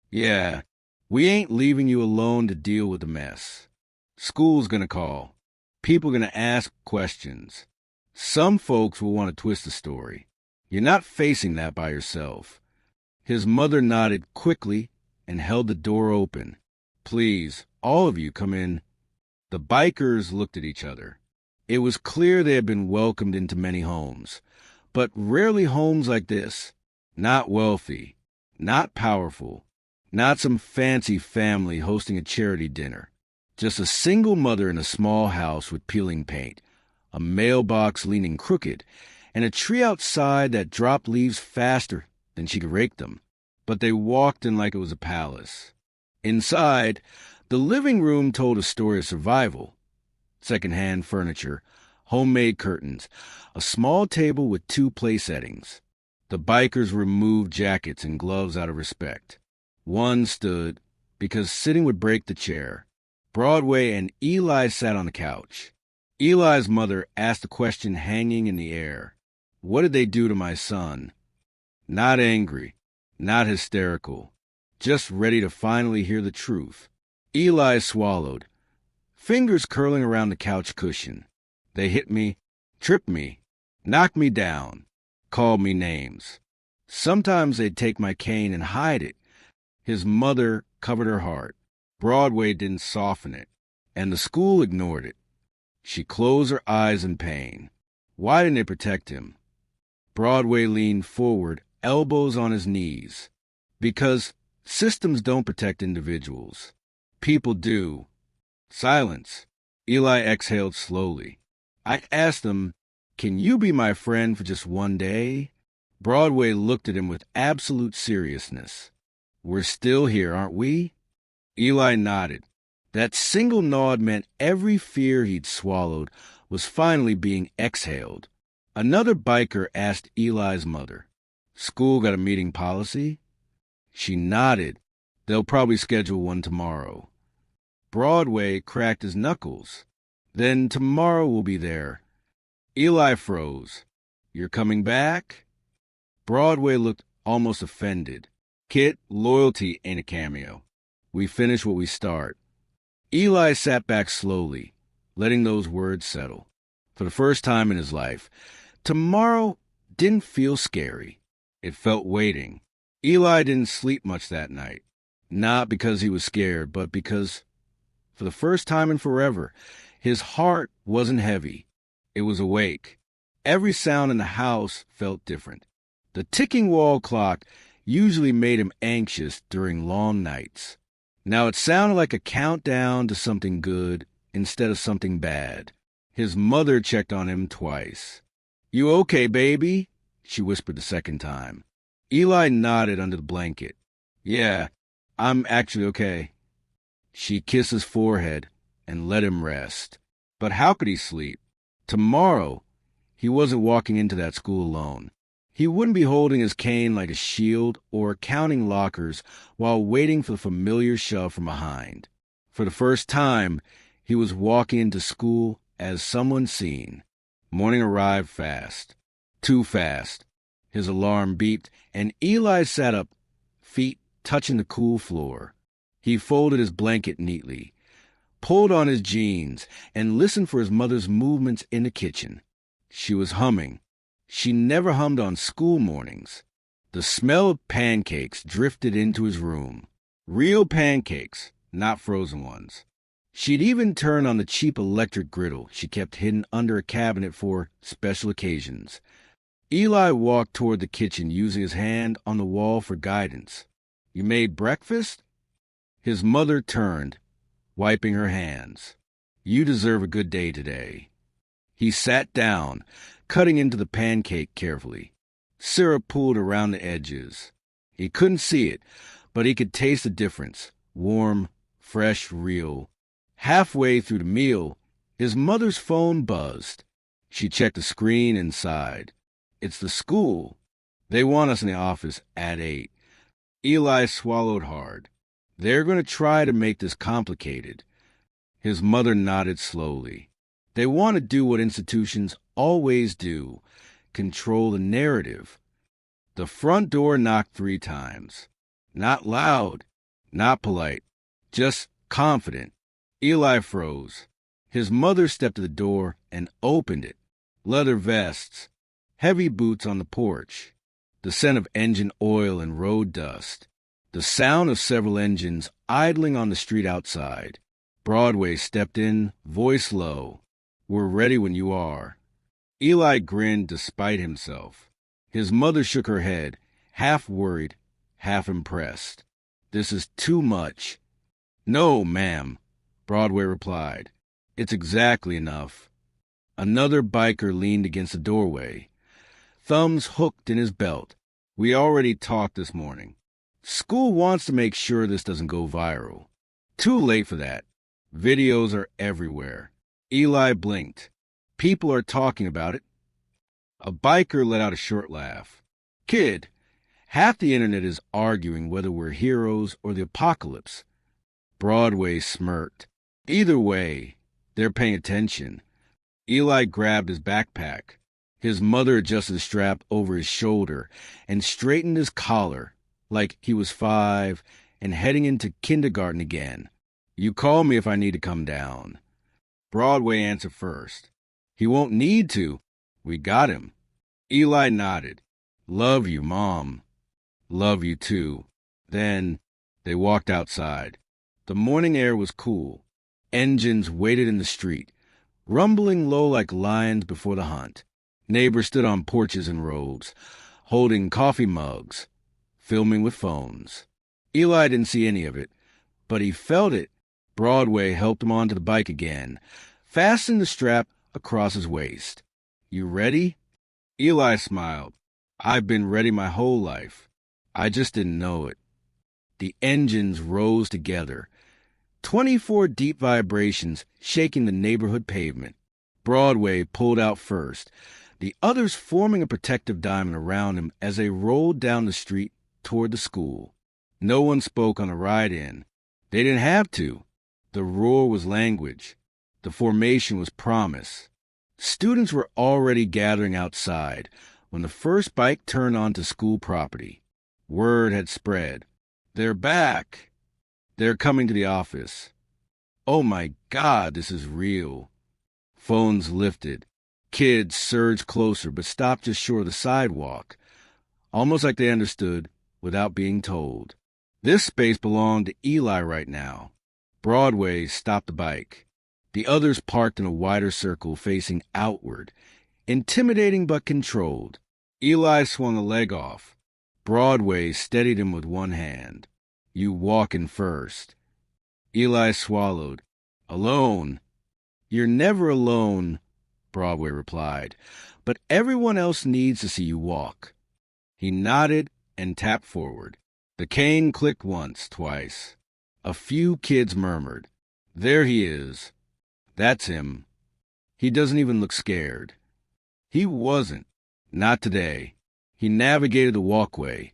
A: "Yeah. We ain't leaving you alone to deal with the mess. School's going to call. People going to ask questions. Some folks will want to twist the story. You're not facing that by yourself." His mother nodded quickly and held the door open. "Please, all of you, come in." The bikers looked at each other. It was clear they had been welcomed into many homes, but rarely homes like this. Not wealthy, not powerful, not some fancy family hosting a charity dinner. Just a single mother in a small house with peeling paint, a mailbox leaning crooked, and a tree outside that dropped leaves faster than she could rake them. But they walked in like it was a palace. Inside, the living room told a story of survival. Second-hand furniture, homemade curtains, a small table with 2 place settings. The bikers removed jackets and gloves out of respect. One stood, because sitting would break the chair. Broadway and Eli sat on the couch. Eli's mother asked a question hanging in the air. "What did they do to my son?" Not angry, not hysterical, just ready to finally hear the truth. Eli swallowed. fingers curling around the couch cushion. They hit me, tripped me, knocked me down, called me names. Sometimes they'd take my cane and hide it. His mother covered her heart. Broadway didn't soften it, and the school ignored it. She closed her eyes in pain. Why didn't they protect him? Broadway leaned forward, elbows on his knees. Because systems don't protect individuals. People do. Silence. Eli exhaled slowly. I asked him, "Can you be my friend for just one day?" Broadway looked at him with absolute seriousness. "We're still here, aren't we?" Eli nodded. That single nod meant every fear he'd swallowed was finally being exhaled. Another biker asked Eli's mother, "School got a meeting policy?" She nodded. "They'll probably schedule one tomorrow." Broadway cracked his knuckles. "Then tomorrow we'll be there." Eli froze. "You're coming back?" Broadway looked almost offended. "Kid, loyalty ain't a cameo. We finish what we start." Eli sat back slowly, letting those words settle. For the first time in his life, tomorrow didn't feel scary. It felt waiting. Eli didn't sleep much that night. Not because he was scared, but because, for the first time in forever, his heart wasn't heavy. It was awake. Every sound in the house felt different. The ticking wall clock usually made him anxious during long nights. Now it sounded like a countdown to something good instead of something bad. His mother checked on him twice. "You okay, baby?" she whispered the second time. Eli nodded under the blanket. "Yeah, I'm actually okay." She kissed his forehead and let him rest. But how could he sleep? Tomorrow, he wasn't walking into that school alone. He wouldn't be holding his cane like a shield or counting lockers while waiting for the familiar shove from behind. For the first time, he was walking into school as someone seen. Morning arrived fast. Too fast. His alarm beeped, and Eli sat up, feet touching the cool floor. He folded his blanket neatly, pulled on his jeans, and listened for his mother's movements in the kitchen. She was humming. She never hummed on school mornings. The smell of pancakes drifted into his room. Real pancakes, not frozen ones. She'd even turned on the cheap electric griddle she kept hidden under a cabinet for special occasions. Eli walked toward the kitchen using his hand on the wall for guidance. "You made breakfast?" His mother turned, wiping her hands. "You deserve a good day today." He sat down, cutting into the pancake carefully. Syrup pooled around the edges. He couldn't see it, but he could taste the difference. Warm, fresh, real. Halfway through the meal, his mother's phone buzzed. She checked the screen and sighed. "It's the school. They want us in the office at 8. Eli swallowed hard. "They're going to try to make this complicated." His mother nodded slowly. "They want to do what institutions always do, control the narrative." The front door knocked 3 times. Not loud, not polite, just confident. Eli froze. His mother stepped to the door and opened it. Leather vests, heavy boots on the porch, the scent of engine oil and road dust, the sound of several engines idling on the street outside. Broadway stepped in, voice low. "We're ready when you are." Eli grinned despite himself. His mother shook her head, half worried, half impressed. "This is too much." "No, ma'am," Broadway replied. "It's exactly enough." Another biker leaned against the doorway, thumbs hooked in his belt. "We already talked this morning. School wants to make sure this doesn't go viral. Too late for that. Videos are everywhere." Eli blinked. "People are talking about it." A biker let out a short laugh. "Kid, half the internet is arguing whether we're heroes or the apocalypse." Broadway smirked. "Either way, they're paying attention." Eli grabbed his backpack. His mother adjusted the strap over his shoulder and straightened his collar like he was 5 and heading into kindergarten again. "You call me if I need to come down." Broadway answered first. He won't need to. We got him. Eli nodded. Love you, Mom. Love you, too. Then they walked outside. The morning air was cool. Engines waited in the street, rumbling low like lions before the hunt. Neighbors stood on porches and roads, holding coffee mugs, filming with phones. Eli didn't see any of it, but he felt it. Broadway helped him onto the bike again, fastened the strap across his waist. You ready? Eli smiled. I've been ready my whole life. I just didn't know it. The engines rose together, 24 deep vibrations shaking the neighborhood pavement. Broadway pulled out first, the others forming a protective diamond around him as they rolled down the street toward the school. No one spoke on the ride in. They didn't have to. The roar was language. The formation was promise. Students were already gathering outside when the first bike turned onto school property. Word had spread. They're back. They're coming to the office. Oh my God, this is real. Phones lifted. Kids surged closer but stopped just short of the sidewalk, almost like they understood without being told. This space belonged to Eli right now. Broadway stopped the bike. The others parked in a wider circle facing outward, intimidating but controlled. Eli swung a leg off. Broadway steadied him with one hand. You walk in first. Eli swallowed. Alone? You're never alone, Broadway replied, but everyone else needs to see you walk. He nodded and tapped forward. The cane clicked once, twice. A few kids murmured. There he is. That's him. He doesn't even look scared. He wasn't. Not today. He navigated the walkway,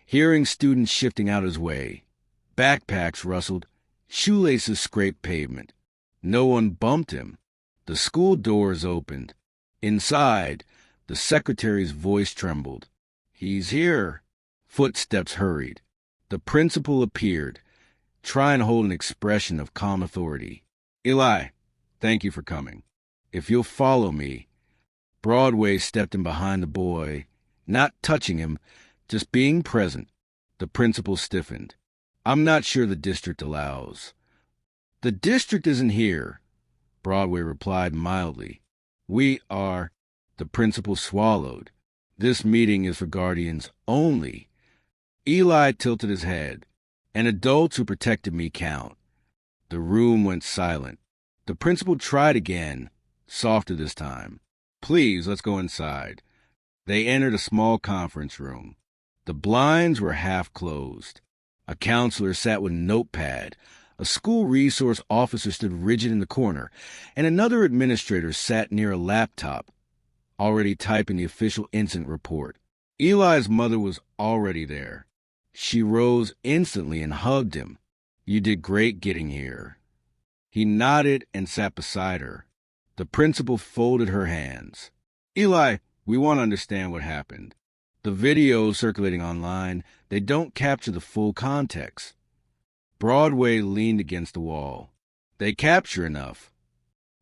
A: hearing students shifting out his way. Backpacks rustled. Shoelaces scraped pavement. No one bumped him. The school doors opened. Inside, the secretary's voice trembled. He's here. Footsteps hurried. The principal appeared, trying to hold an expression of calm authority. Eli, thank you for coming. If you'll follow me. Broadway stepped in behind the boy, not touching him, just being present. The principal stiffened. I'm not sure the district allows. The district isn't here, Broadway replied mildly. We are. The principal swallowed. This meeting is for guardians only. Eli tilted his head. And adults who protected me count. The room went silent. The principal tried again, softer this time. Please, let's go inside. They entered a small conference room. The blinds were half closed. A counselor sat with a notepad. A school resource officer stood rigid in the corner, and another administrator sat near a laptop, already typing the official incident report. Eli's mother was already there. She rose instantly and hugged him. You did great getting here. He nodded and sat beside her. The principal folded her hands. Eli, we want to understand what happened. The videos circulating online, they don't capture the full context. Broadway leaned against the wall. They capture enough.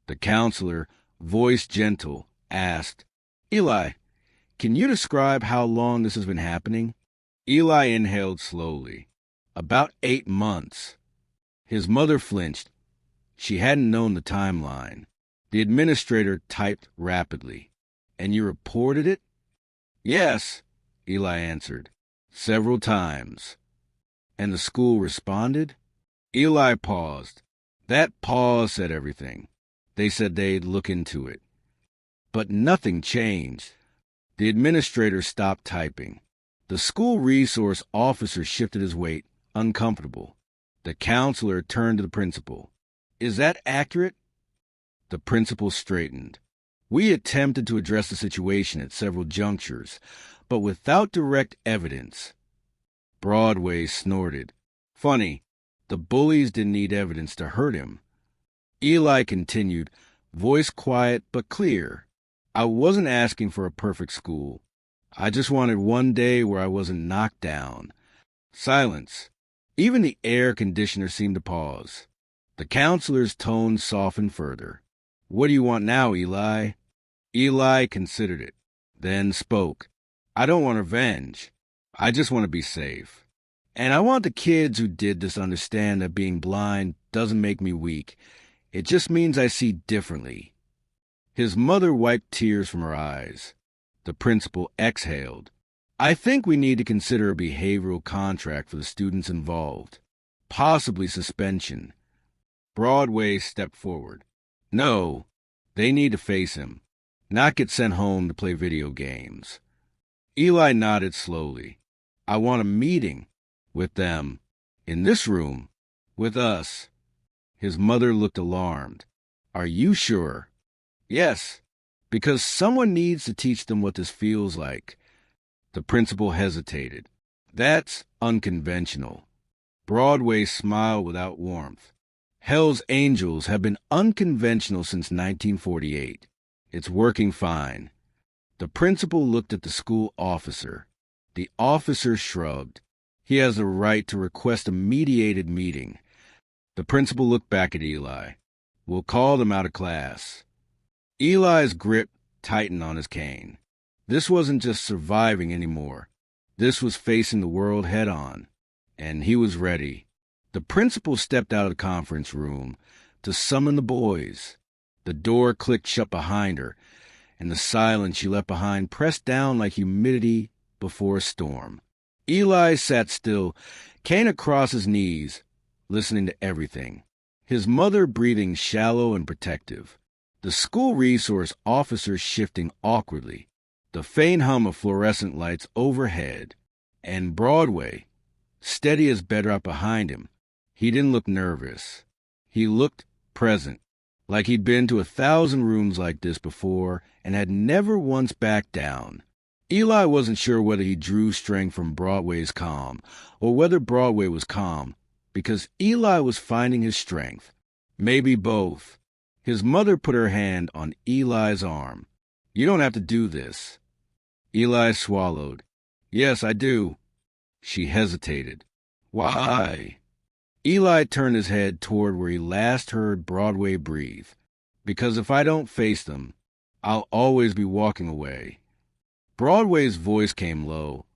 A: The counselor, voice gentle, asked, Eli, can you describe how long this has been happening? Eli inhaled slowly. About 8 months. His mother flinched. She hadn't known the timeline. The administrator typed rapidly. And you reported it? Yes, Eli answered. Several times. And the school responded? Eli paused. That pause said everything. They said they'd look into it. But nothing changed. The administrator stopped typing. The school resource officer shifted his weight, uncomfortable. The counselor turned to the principal. Is that accurate? The principal straightened. We attempted to address the situation at several junctures, but without direct evidence. Broadway snorted. Funny, the bullies didn't need evidence to hurt him. Eli continued, voice quiet but clear. I wasn't asking for a perfect school. I just wanted one day where I wasn't knocked down. Silence. Even the air conditioner seemed to pause. The counselor's tone softened further. "What do you want now, Eli?" Eli considered it, then spoke. "I don't want revenge. I just want to be safe. And I want the kids who did this to understand that being blind doesn't make me weak. It just means I see differently." His mother wiped tears from her eyes. The principal exhaled. "I think we need to consider a behavioral contract for the students involved. Possibly suspension." Broadway stepped forward. "No, they need to face him, not get sent home to play video games." Eli nodded slowly. "I want a meeting with them. In this room. With us." His mother looked alarmed. "Are you sure?" "Yes, because someone needs to teach them what this feels like." The principal hesitated. "That's unconventional." Broadway smiled without warmth. "Hell's Angels have been unconventional since 1948. It's working fine." The principal looked at the school officer. The officer shrugged. "He has the right to request a mediated meeting." The principal looked back at Eli. "We'll call them out of class." Eli's grip tightened on his cane. This wasn't just surviving anymore. This was facing the world head on. And he was ready. The principal stepped out of the conference room to summon the boys. The door clicked shut behind her, and the silence she left behind pressed down like humidity before a storm. Eli sat still, cane across his knees, listening to everything. His mother breathing shallow and protective. The school resource officer shifting awkwardly. The faint hum of fluorescent lights overhead. And Broadway, steady as bedrock behind him. He didn't look nervous. He looked present, like he'd been to 1,000 rooms like this before and had never once backed down. Eli wasn't sure whether he drew strength from Broadway's calm or whether Broadway was calm, because Eli was finding his strength. Maybe both. His mother put her hand on Eli's arm. "You don't have to do this." Eli swallowed. "Yes, I do." She hesitated. "Why?" Eli turned his head toward where he last heard Broadway breathe. "Because if I don't face them, I'll always be walking away." Broadway's voice came low.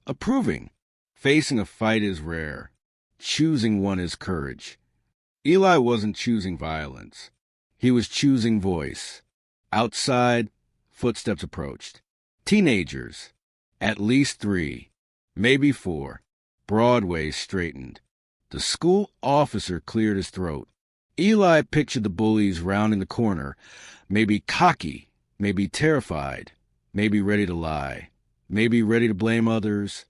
A: Approving. Facing a fight is rare. Choosing one is courage. Eli wasn't choosing violence. He was choosing voice. Outside, footsteps approached. Teenagers. At least 3. Maybe 4. Broadway straightened. The school officer cleared his throat. Eli pictured the bullies rounding the corner, maybe cocky, maybe terrified, maybe ready to lie, maybe ready to blame others.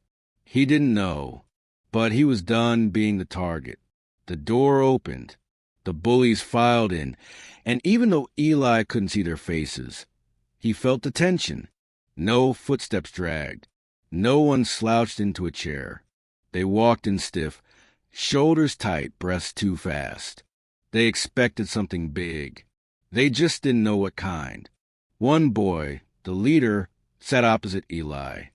A: He didn't know, but he was done being the target. The door opened. The bullies filed in, and even though Eli couldn't see their faces, he felt the tension. No footsteps dragged. No one slouched into a chair. They walked in stiff, shoulders tight, breaths too fast. They expected something big. They just didn't know what kind. One boy, the leader, sat opposite Eli.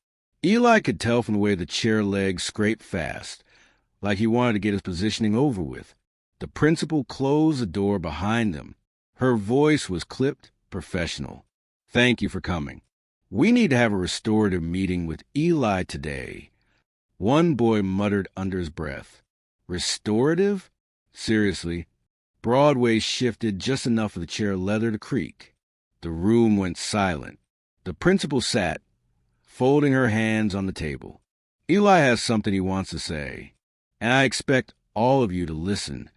A: Eli could tell from the way the chair legs scraped fast, like he wanted to get his positioning over with. The principal closed the door behind them. Her voice was clipped, professional. "Thank you for coming. We need to have a restorative meeting with Eli today." One boy muttered under his breath. "Restorative?" Seriously. Broadway shifted just enough for the chair leather to creak. The room went silent. The principal sat, folding her hands on the table. "Eli has something he wants to say, and I expect all of you to listen."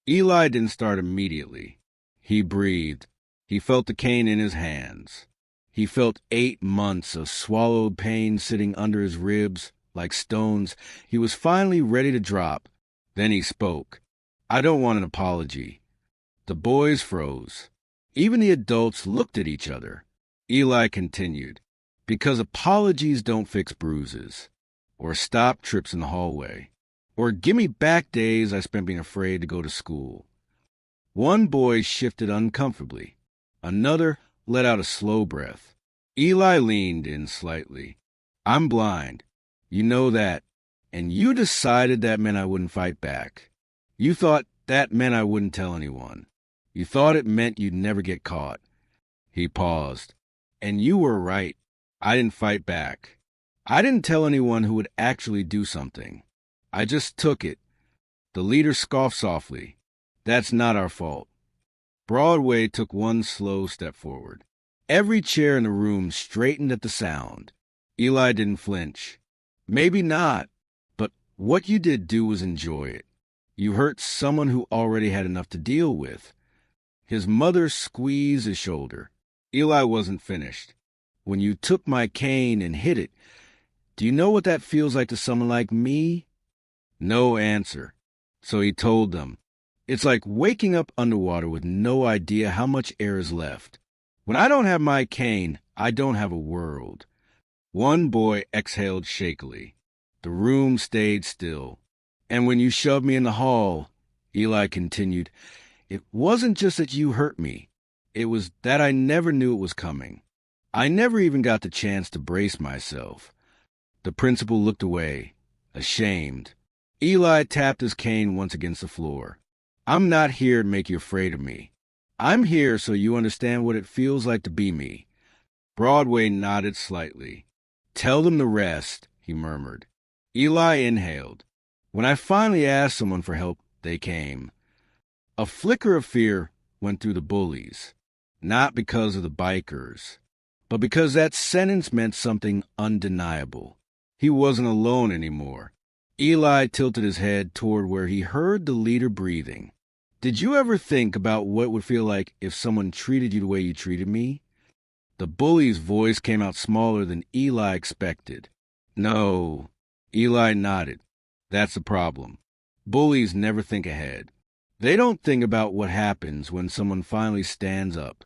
A: Eli didn't start immediately. He breathed. He felt the cane in his hands. He felt 8 months of swallowed pain sitting under his ribs like stones. He was finally ready to drop. Then he spoke. "I don't want an apology." The boys froze. Even the adults looked at each other. Eli continued, "Because apologies don't fix bruises, or stop trips in the hallway, or give me back days I spent being afraid to go to school." One boy shifted uncomfortably. Another let out a slow breath. Eli leaned in slightly. "I'm blind. You know that. And you decided that meant I wouldn't fight back. You thought that meant I wouldn't tell anyone. You thought it meant you'd never get caught. He paused. And you were right. I didn't fight back. I didn't tell anyone who would actually do something. I just took it. The leader scoffed softly. That's not our fault. Broadway took one slow step forward. Every chair in the room straightened at the sound. Eli didn't flinch. Maybe not, but what you did do was enjoy it. You hurt someone who already had enough to deal with. His mother squeezed his shoulder. Eli wasn't finished. When you took my cane and hit it, do you know what that feels like to someone like me? No answer. So he told them, it's like waking up underwater with no idea how much air is left. When I don't have my cane, I don't have a world. One boy exhaled shakily. The room stayed still. And when you shoved me in the hall, Eli continued, it wasn't just that you hurt me. It was that I never knew it was coming. I never even got the chance to brace myself. The principal looked away, ashamed. Eli tapped his cane once against the floor. I'm not here to make you afraid of me. I'm here so you understand what it feels like to be me. Broadway nodded slightly. Tell them the rest, he murmured. Eli inhaled. When I finally asked someone for help, they came. A flicker of fear went through the bullies, not because of the bikers, but because that sentence meant something undeniable. He wasn't alone anymore. Eli tilted his head toward where he heard the leader breathing. Did you ever think about what it would feel like if someone treated you the way you treated me? The bully's voice came out smaller than Eli expected. No. Eli nodded. That's the problem. Bullies never think ahead. They don't think about what happens when someone finally stands up.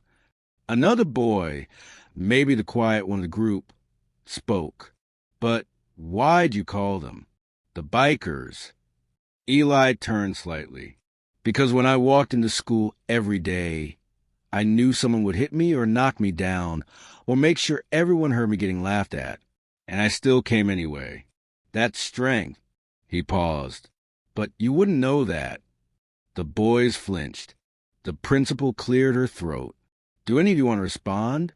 A: Another boy, maybe the quiet one of the group, spoke. But why'd you call them? The bikers. Eli turned slightly. Because when I walked into school every day, I knew someone would hit me or knock me down or make sure everyone heard me getting laughed at. And I still came anyway. That's strength. He paused. But you wouldn't know that. The boys flinched. The principal cleared her throat. Do any of you want to respond?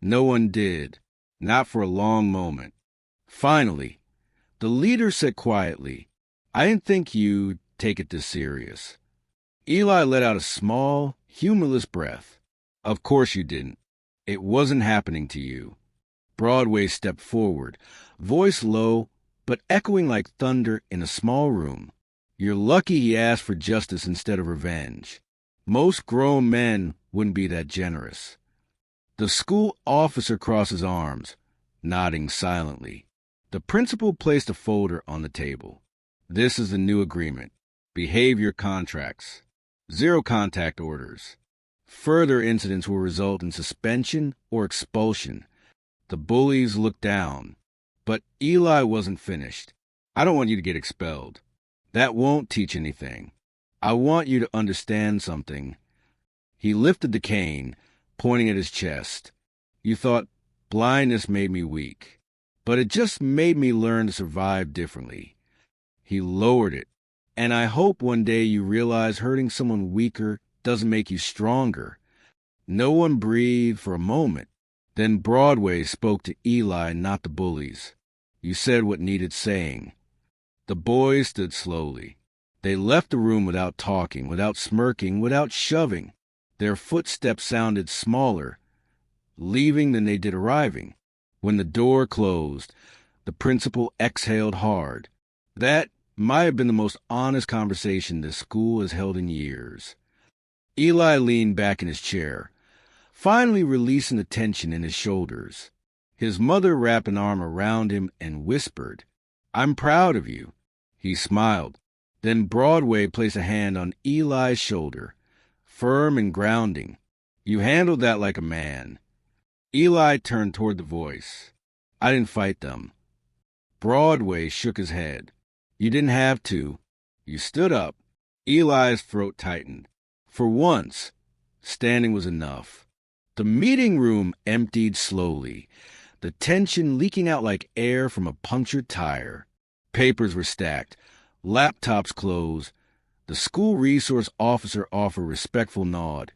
A: No one did. Not for a long moment. Finally, the leader said quietly, I didn't think you'd take it this serious. Eli let out a small, humorless breath. Of course you didn't. It wasn't happening to you. Broadway stepped forward, voice low, but echoing like thunder in a small room. You're lucky he asked for justice instead of revenge. Most grown men wouldn't be that generous. The school officer crossed his arms, nodding silently. The principal placed a folder on the table. This is the new agreement. Behavior contracts. 0 contact orders. Further incidents will result in suspension or expulsion. The bullies looked down. But Eli wasn't finished. I don't want you to get expelled. That won't teach anything. I want you to understand something. He lifted the cane, pointing at his chest. You thought blindness made me weak, but it just made me learn to survive differently. He lowered it, and I hope one day you realize hurting someone weaker doesn't make you stronger. No one breathed for a moment. Then Broadway spoke to Eli, not the bullies. You said what needed saying. The boys stood slowly. They left the room without talking, without smirking, without shoving. Their footsteps sounded smaller, leaving than they did arriving. When the door closed, the principal exhaled hard. That might have been the most honest conversation this school has held in years. Eli leaned back in his chair, finally releasing the tension in his shoulders. His mother wrapped an arm around him and whispered, I'm proud of you. He smiled. Then Broadway placed a hand on Eli's shoulder, firm and grounding. You handled that like a man. Eli turned toward the voice. I didn't fight them. Broadway shook his head. You didn't have to. You stood up. Eli's throat tightened. For once, standing was enough. The meeting room emptied slowly, the tension leaking out like air from a punctured tire. Papers were stacked, laptops closed, The school resource officer offered a respectful nod,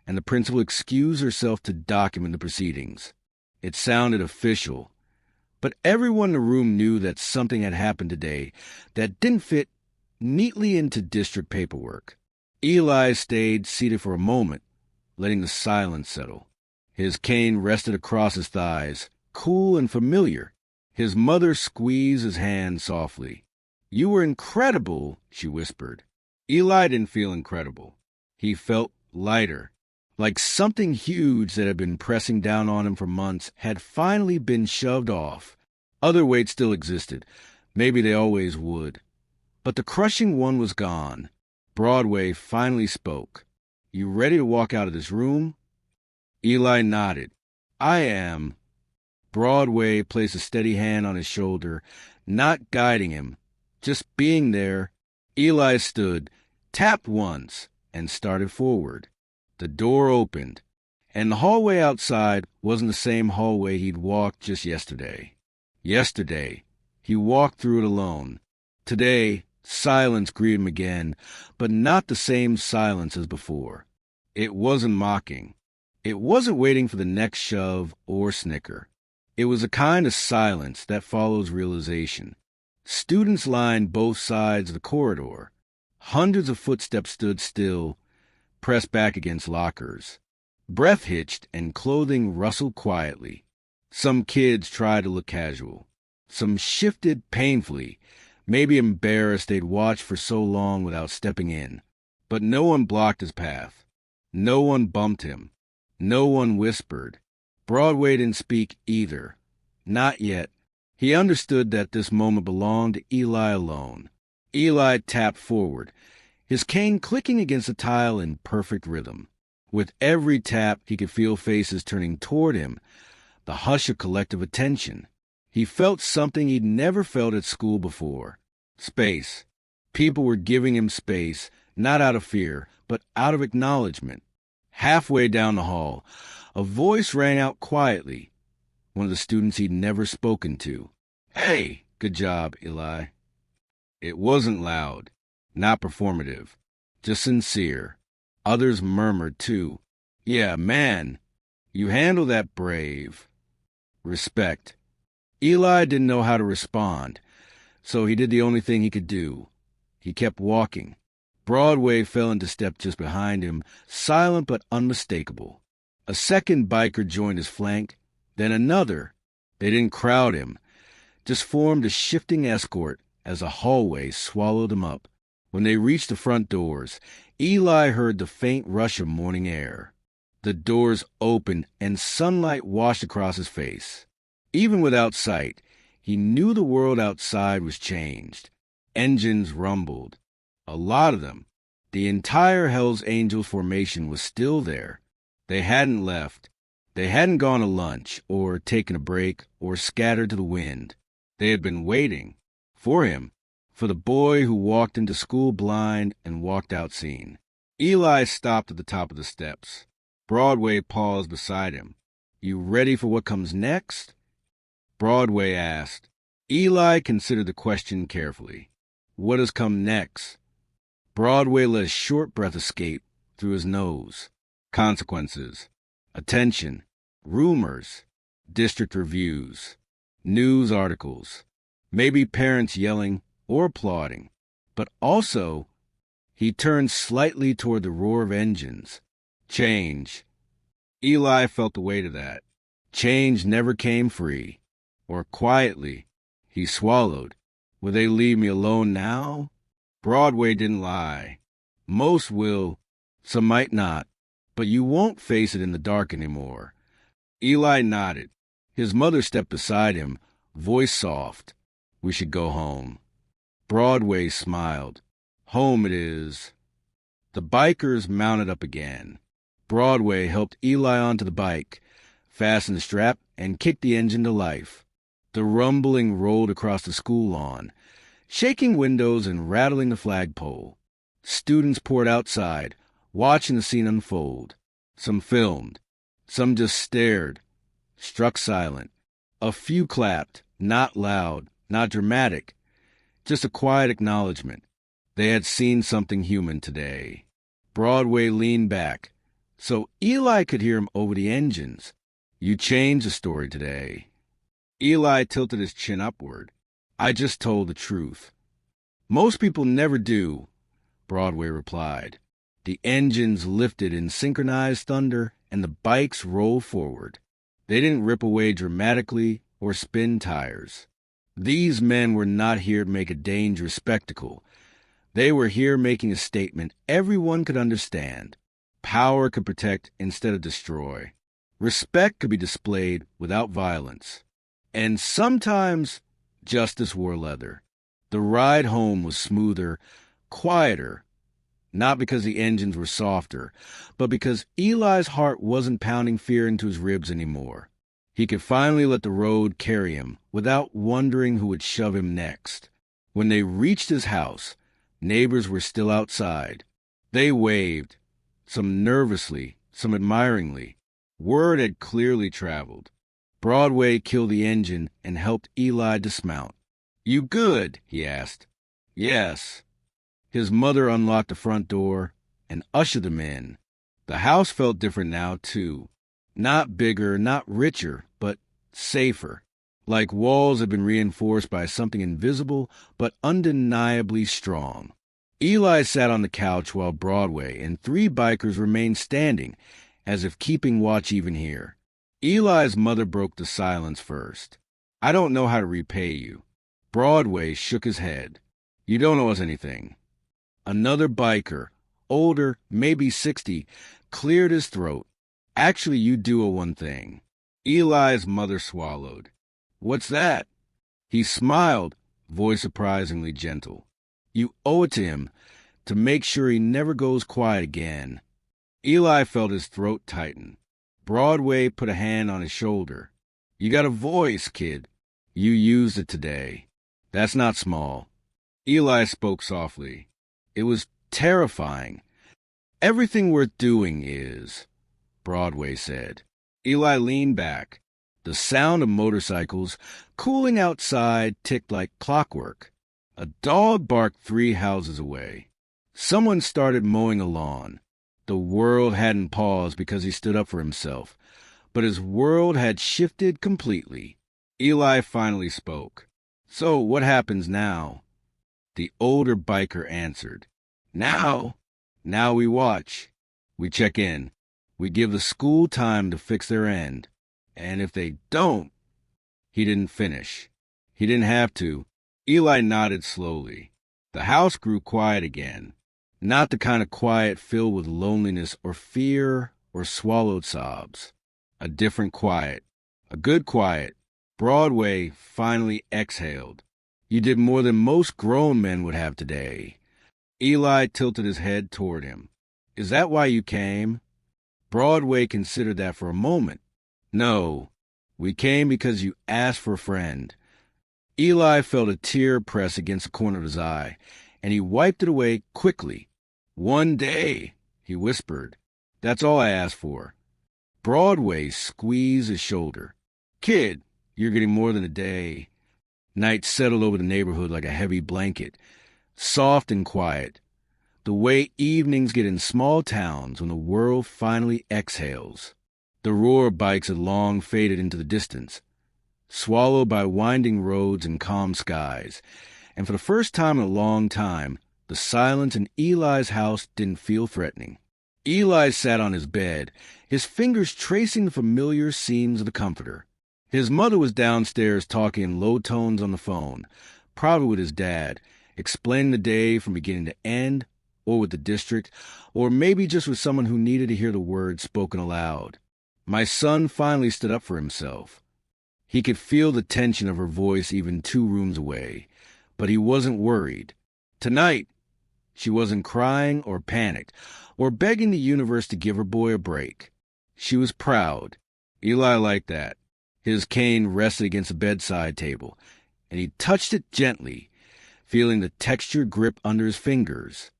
A: and the principal excused herself to document the proceedings. It sounded official, but everyone in the room knew that something had happened today that didn't fit neatly into district paperwork. Eli stayed seated for a moment, letting the silence settle. His cane rested across his thighs, cool and familiar. His mother squeezed his hand softly. "You were incredible," she whispered. Eli didn't feel incredible. He felt lighter, like something huge that had been pressing down on him for months had finally been shoved off. Other weights still existed. Maybe they always would. But the crushing one was gone. Broadway finally spoke. "You ready to walk out of this room?" Eli nodded. "I am." Broadway placed a steady hand on his shoulder, not guiding him, just being there. Eli stood, tapped once, and started forward. The door opened, and the hallway outside wasn't the same hallway he'd walked just yesterday. Yesterday, he walked through it alone. Today, silence greeted him again, but not the same silence as before. It wasn't mocking. It wasn't waiting for the next shove or snicker. It was a kind of silence that follows realization. Students lined both sides of the corridor. Hundreds of footsteps stood still, pressed back against lockers. Breath hitched and clothing rustled quietly. Some kids tried to look casual. Some shifted painfully, maybe embarrassed they'd watched for so long without stepping in. But no one blocked his path. No one bumped him. No one whispered. Broadway didn't speak either. Not yet. He understood that this moment belonged to Eli alone. Eli tapped forward, his cane clicking against the tile in perfect rhythm. With every tap, he could feel faces turning toward him, the hush of collective attention. He felt something he'd never felt at school before. Space. People were giving him space, not out of fear, but out of acknowledgement. Halfway down the hall, a voice rang out quietly. One of the students he'd never spoken to. "Hey, good job, Eli." It wasn't loud, not performative, just sincere. Others murmured, too. "Yeah, man, you handle that brave." Respect. Eli didn't know how to respond, so he did the only thing he could do. He kept walking. Broadway fell into step just behind him, silent but unmistakable. A second biker joined his flank, then another. They didn't crowd him, just formed a shifting escort as the hallway swallowed them up. When they reached the front doors, Eli heard the faint rush of morning air. The doors opened and sunlight washed across his face. Even without sight, he knew the world outside was changed. Engines rumbled. A lot of them. The entire Hell's Angels formation was still there. They hadn't left. They hadn't gone to lunch, or taken a break, or scattered to the wind. They had been waiting. For him. For the boy who walked into school blind and walked out seen. Eli stopped at the top of the steps. Broadway paused beside him. "You ready for what comes next?" Broadway asked. Eli considered the question carefully. "What has come next?" Broadway let a short breath escape through his nose. Consequences. Attention. Rumors. District reviews. News articles. Maybe parents yelling or applauding. But also, he turned slightly toward the roar of engines. Change. Eli felt the weight of that. Change never came free. Or quietly. He swallowed. Will they leave me alone now? Broadway didn't lie. Most will, some might not, but you won't face it in the dark anymore. Eli nodded. His mother stepped beside him, voice soft. "We should go home." Broadway smiled. "Home it is." The bikers mounted up again. Broadway helped Eli onto the bike, fastened the strap, and kicked the engine to life. The rumbling rolled across the school lawn, shaking windows and rattling the flagpole. Students poured outside, watching the scene unfold. Some filmed. Some just stared, struck silent. A few clapped, not loud, not dramatic, just a quiet acknowledgement. They had seen something human today. Broadway leaned back, so Eli could hear him over the engines. You changed the story today. Eli tilted his chin upward. I just told the truth. Most people never do, Broadway replied. The engines lifted in synchronized thunder, and the bikes rolled forward. They didn't rip away dramatically or spin tires. These men were not here to make a dangerous spectacle. They were here making a statement everyone could understand. Power could protect instead of destroy. Respect could be displayed without violence. And sometimes justice wore leather. The ride home was smoother, quieter, not because the engines were softer, but because Eli's heart wasn't pounding fear into his ribs anymore. He could finally let the road carry him without wondering who would shove him next. When they reached his house, neighbors were still outside. They waved, some nervously, some admiringly. Word had clearly traveled. Broadway killed the engine and helped Eli dismount. You good? He asked. Yes. His mother unlocked the front door and ushered them in. The house felt different now, too. Not bigger, not richer, but safer. Like walls had been reinforced by something invisible but undeniably strong. Eli sat on the couch while Broadway and three bikers remained standing, as if keeping watch even here. Eli's mother broke the silence first. I don't know how to repay you. Broadway shook his head. You don't owe us anything. Another biker, older, maybe 60, cleared his throat. Actually, you do owe one thing. Eli's mother swallowed. What's that? He smiled, voice surprisingly gentle. You owe it to him, to make sure he never goes quiet again. Eli felt his throat tighten. Broadway put a hand on his shoulder. You got a voice, kid. You used it today. That's not small. Eli spoke softly. It was terrifying. Everything worth doing is, Broadway said. Eli leaned back. The sound of motorcycles cooling outside ticked like clockwork. A dog barked 3 houses away. Someone started mowing a lawn. The world hadn't paused because he stood up for himself, but his world had shifted completely. Eli finally spoke. So what happens now? The older biker answered. Now we watch. We check in. We give the school time to fix their end. And if they don't... He didn't finish. He didn't have to. Eli nodded slowly. The house grew quiet again. Not the kind of quiet filled with loneliness or fear or swallowed sobs. A different quiet. A good quiet. Broadway finally exhaled. You did more than most grown men would have today. Eli tilted his head toward him. Is that why you came? Broadway considered that for a moment. No, we came because you asked for a friend. Eli felt a tear press against the corner of his eye, and he wiped it away quickly. One day, he whispered. That's all I asked for. Broadway squeezed his shoulder. Kid, you're getting more than a day. Night settled over the neighborhood like a heavy blanket, soft and quiet, the way evenings get in small towns when the world finally exhales. The roar of bikes had long faded into the distance, swallowed by winding roads and calm skies, and for the first time in a long time, the silence in Eli's house didn't feel threatening. Eli sat on his bed, his fingers tracing the familiar seams of the comforter. His mother was downstairs talking in low tones on the phone, probably with his dad, explaining the day from beginning to end, or with the district, or maybe just with someone who needed to hear the words spoken aloud. My son finally stood up for himself. He could feel the tension of her voice even 2 rooms away, but he wasn't worried. Tonight, she wasn't crying or panicked or begging the universe to give her boy a break. She was proud. Eli liked that. His cane rested against the bedside table, and he touched it gently, feeling the textured grip under his fingers.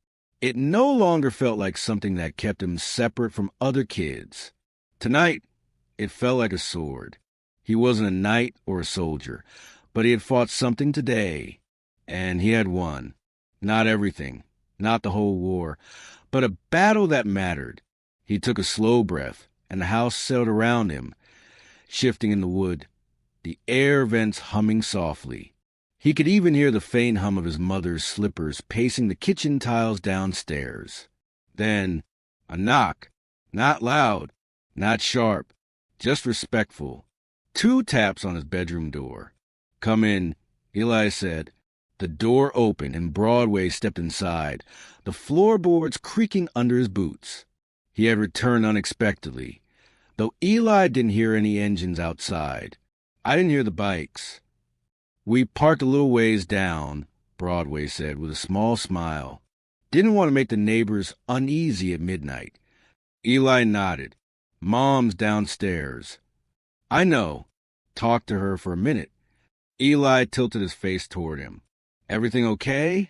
A: It no longer felt like something that kept him separate from other kids. Tonight, it felt like a sword. He wasn't a knight or a soldier, but he had fought something today, and he had won. Not everything, not the whole war, but a battle that mattered. He took a slow breath, and the house settled around him, shifting in the wood, the air vents humming softly. He could even hear the faint hum of his mother's slippers pacing the kitchen tiles downstairs. Then, a knock. Not loud, not sharp, just respectful. 2 taps on his bedroom door. "Come in," Eli said. The door opened, and Broadway stepped inside, the floorboards creaking under his boots. He had returned unexpectedly, though Eli didn't hear any engines outside. "I didn't hear the bikes." "We parked a little ways down," Broadway said with a small smile. "Didn't want to make the neighbors uneasy at midnight." Eli nodded. "Mom's downstairs." "I know. Talked to her for a minute." Eli tilted his face toward him. "Everything okay?"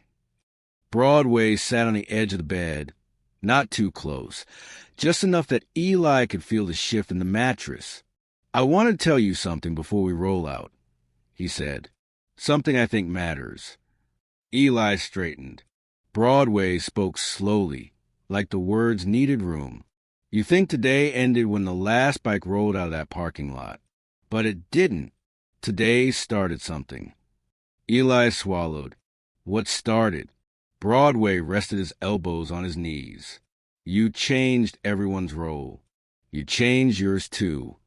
A: Broadway sat on the edge of the bed, not too close, just enough that Eli could feel the shift in the mattress. "I want to tell you something before we roll out," he said. "Something I think matters." Eli straightened. Broadway spoke slowly, like the words needed room. "You think today ended when the last bike rolled out of that parking lot. But it didn't. Today started something." Eli swallowed. "What started?" Broadway rested his elbows on his knees. "You changed everyone's role. You changed yours too."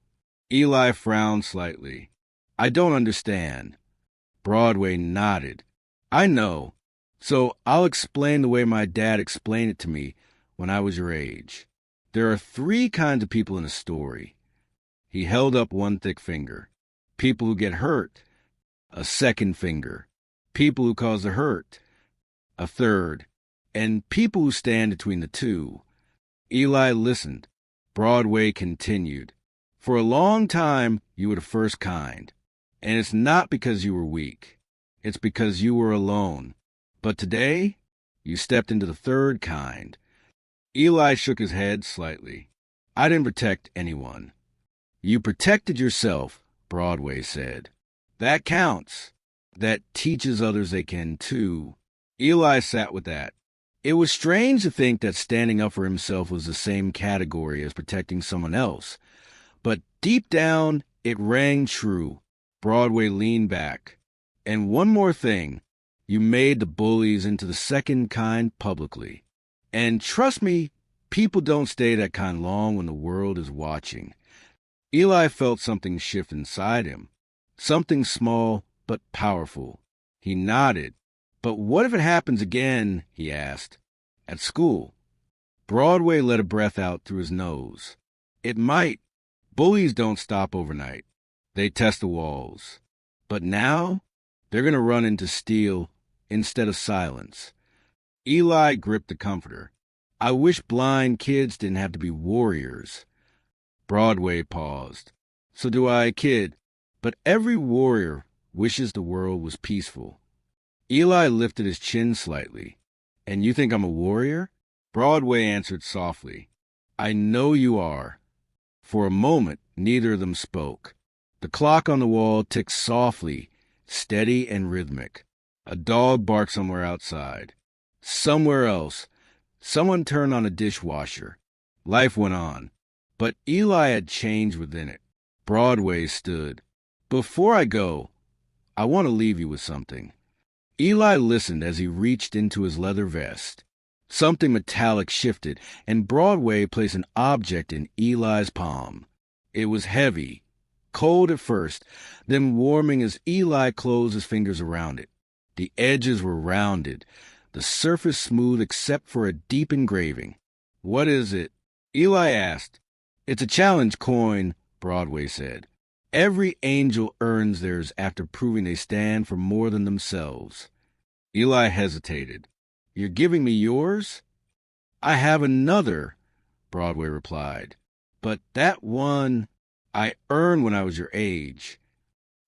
A: Eli frowned slightly. "I don't understand." Broadway nodded. "I know. So I'll explain the way my dad explained it to me when I was your age. There are 3 kinds of people in a story." He held up one thick finger. "People who get hurt." A second finger. "People who cause the hurt." A third. "And people who stand between the two." Eli listened. Broadway continued. "For a long time, you were the first kind. And it's not because you were weak. It's because you were alone. But today, you stepped into the third kind." Eli shook his head slightly. "I didn't protect anyone." "You protected yourself," Broadway said. "That counts. That teaches others they can, too." Eli sat with that. It was strange to think that standing up for himself was the same category as protecting someone else. But deep down, it rang true. Broadway leaned back. "And one more thing. You made the bullies into the second kind publicly. And trust me, people don't stay that kind long when the world is watching." Eli felt something shift inside him. Something small but powerful. He nodded. "But what if it happens again?" he asked. "At school?" Broadway let a breath out through his nose. "It might. Bullies don't stop overnight. They test the walls. But now, they're going to run into steel instead of silence." Eli gripped the comforter. "I wish blind kids didn't have to be warriors." Broadway paused. "So do I, kid. But every warrior wishes the world was peaceful." Eli lifted his chin slightly. "And you think I'm a warrior?" Broadway answered softly. "I know you are." For a moment, neither of them spoke. The clock on the wall ticked softly, steady and rhythmic. A dog barked somewhere outside. Somewhere else, someone turned on a dishwasher. Life went on. But Eli had changed within it. Broadway stood. "Before I go, I want to leave you with something." Eli listened as he reached into his leather vest. Something metallic shifted, and Broadway placed an object in Eli's palm. It was heavy, cold at first, then warming as Eli closed his fingers around it. The edges were rounded, the surface smooth except for a deep engraving. "What is it?" Eli asked. "It's a challenge coin," Broadway said. "Every angel earns theirs after proving they stand for more than themselves." Eli hesitated. "You're giving me yours?" "I have another," Broadway replied. "But that one I earned when I was your age."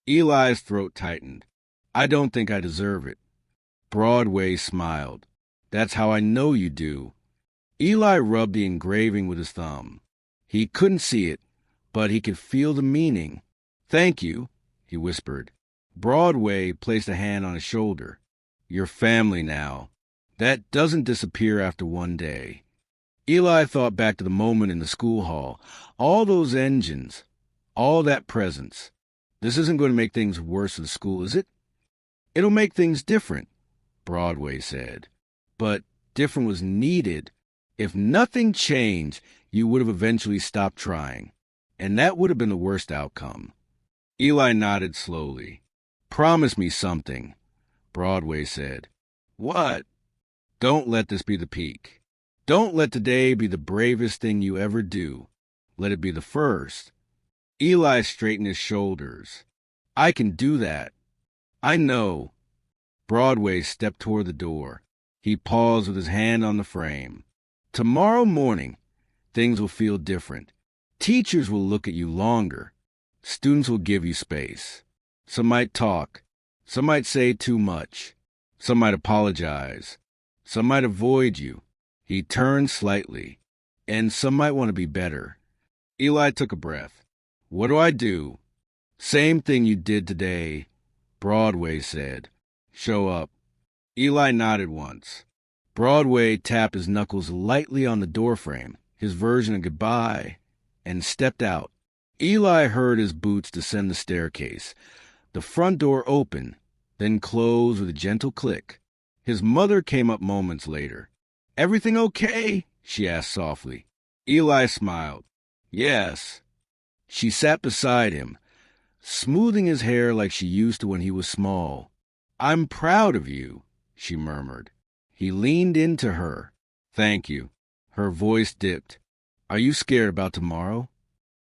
A: Eli's throat tightened. "I don't think I deserve it." Broadway smiled. "That's how I know you do." Eli rubbed the engraving with his thumb. He couldn't see it, but he could feel the meaning. "Thank you," he whispered. Broadway placed a hand on his shoulder. "You're family now." That doesn't disappear after one day. Eli thought back to the moment in the school hall. All those engines, all that presence. This isn't going to make things worse for the school, is it? It'll make things different, Broadway said. But different was needed. If nothing changed, you would have eventually stopped trying. And that would have been the worst outcome. Eli nodded slowly. Promise me something, Broadway said. What? Don't let this be the peak. Don't let today be the bravest thing you ever do. Let it be the first. Eli straightened his shoulders. I can do that. I know. Broadway stepped toward the door. He paused with his hand on the frame. Tomorrow morning, things will feel different. Teachers will look at you longer. Students will give you space. Some might talk. Some might say too much. Some might apologize. Some might avoid you. He turned slightly. And some might want to be better. Eli took a breath. What do I do? Same thing you did today, Broadway said. Show up. Eli nodded once. Broadway tapped his knuckles lightly on the doorframe, his version of goodbye, and stepped out. Eli heard his boots descend the staircase. The front door opened, then closed with a gentle click. His mother came up moments later. Everything okay? She asked softly. Eli smiled. Yes. She sat beside him, smoothing his hair like she used to when he was small. I'm proud of you, she murmured. He leaned into her. Thank you. Her voice dipped. Are you scared about tomorrow?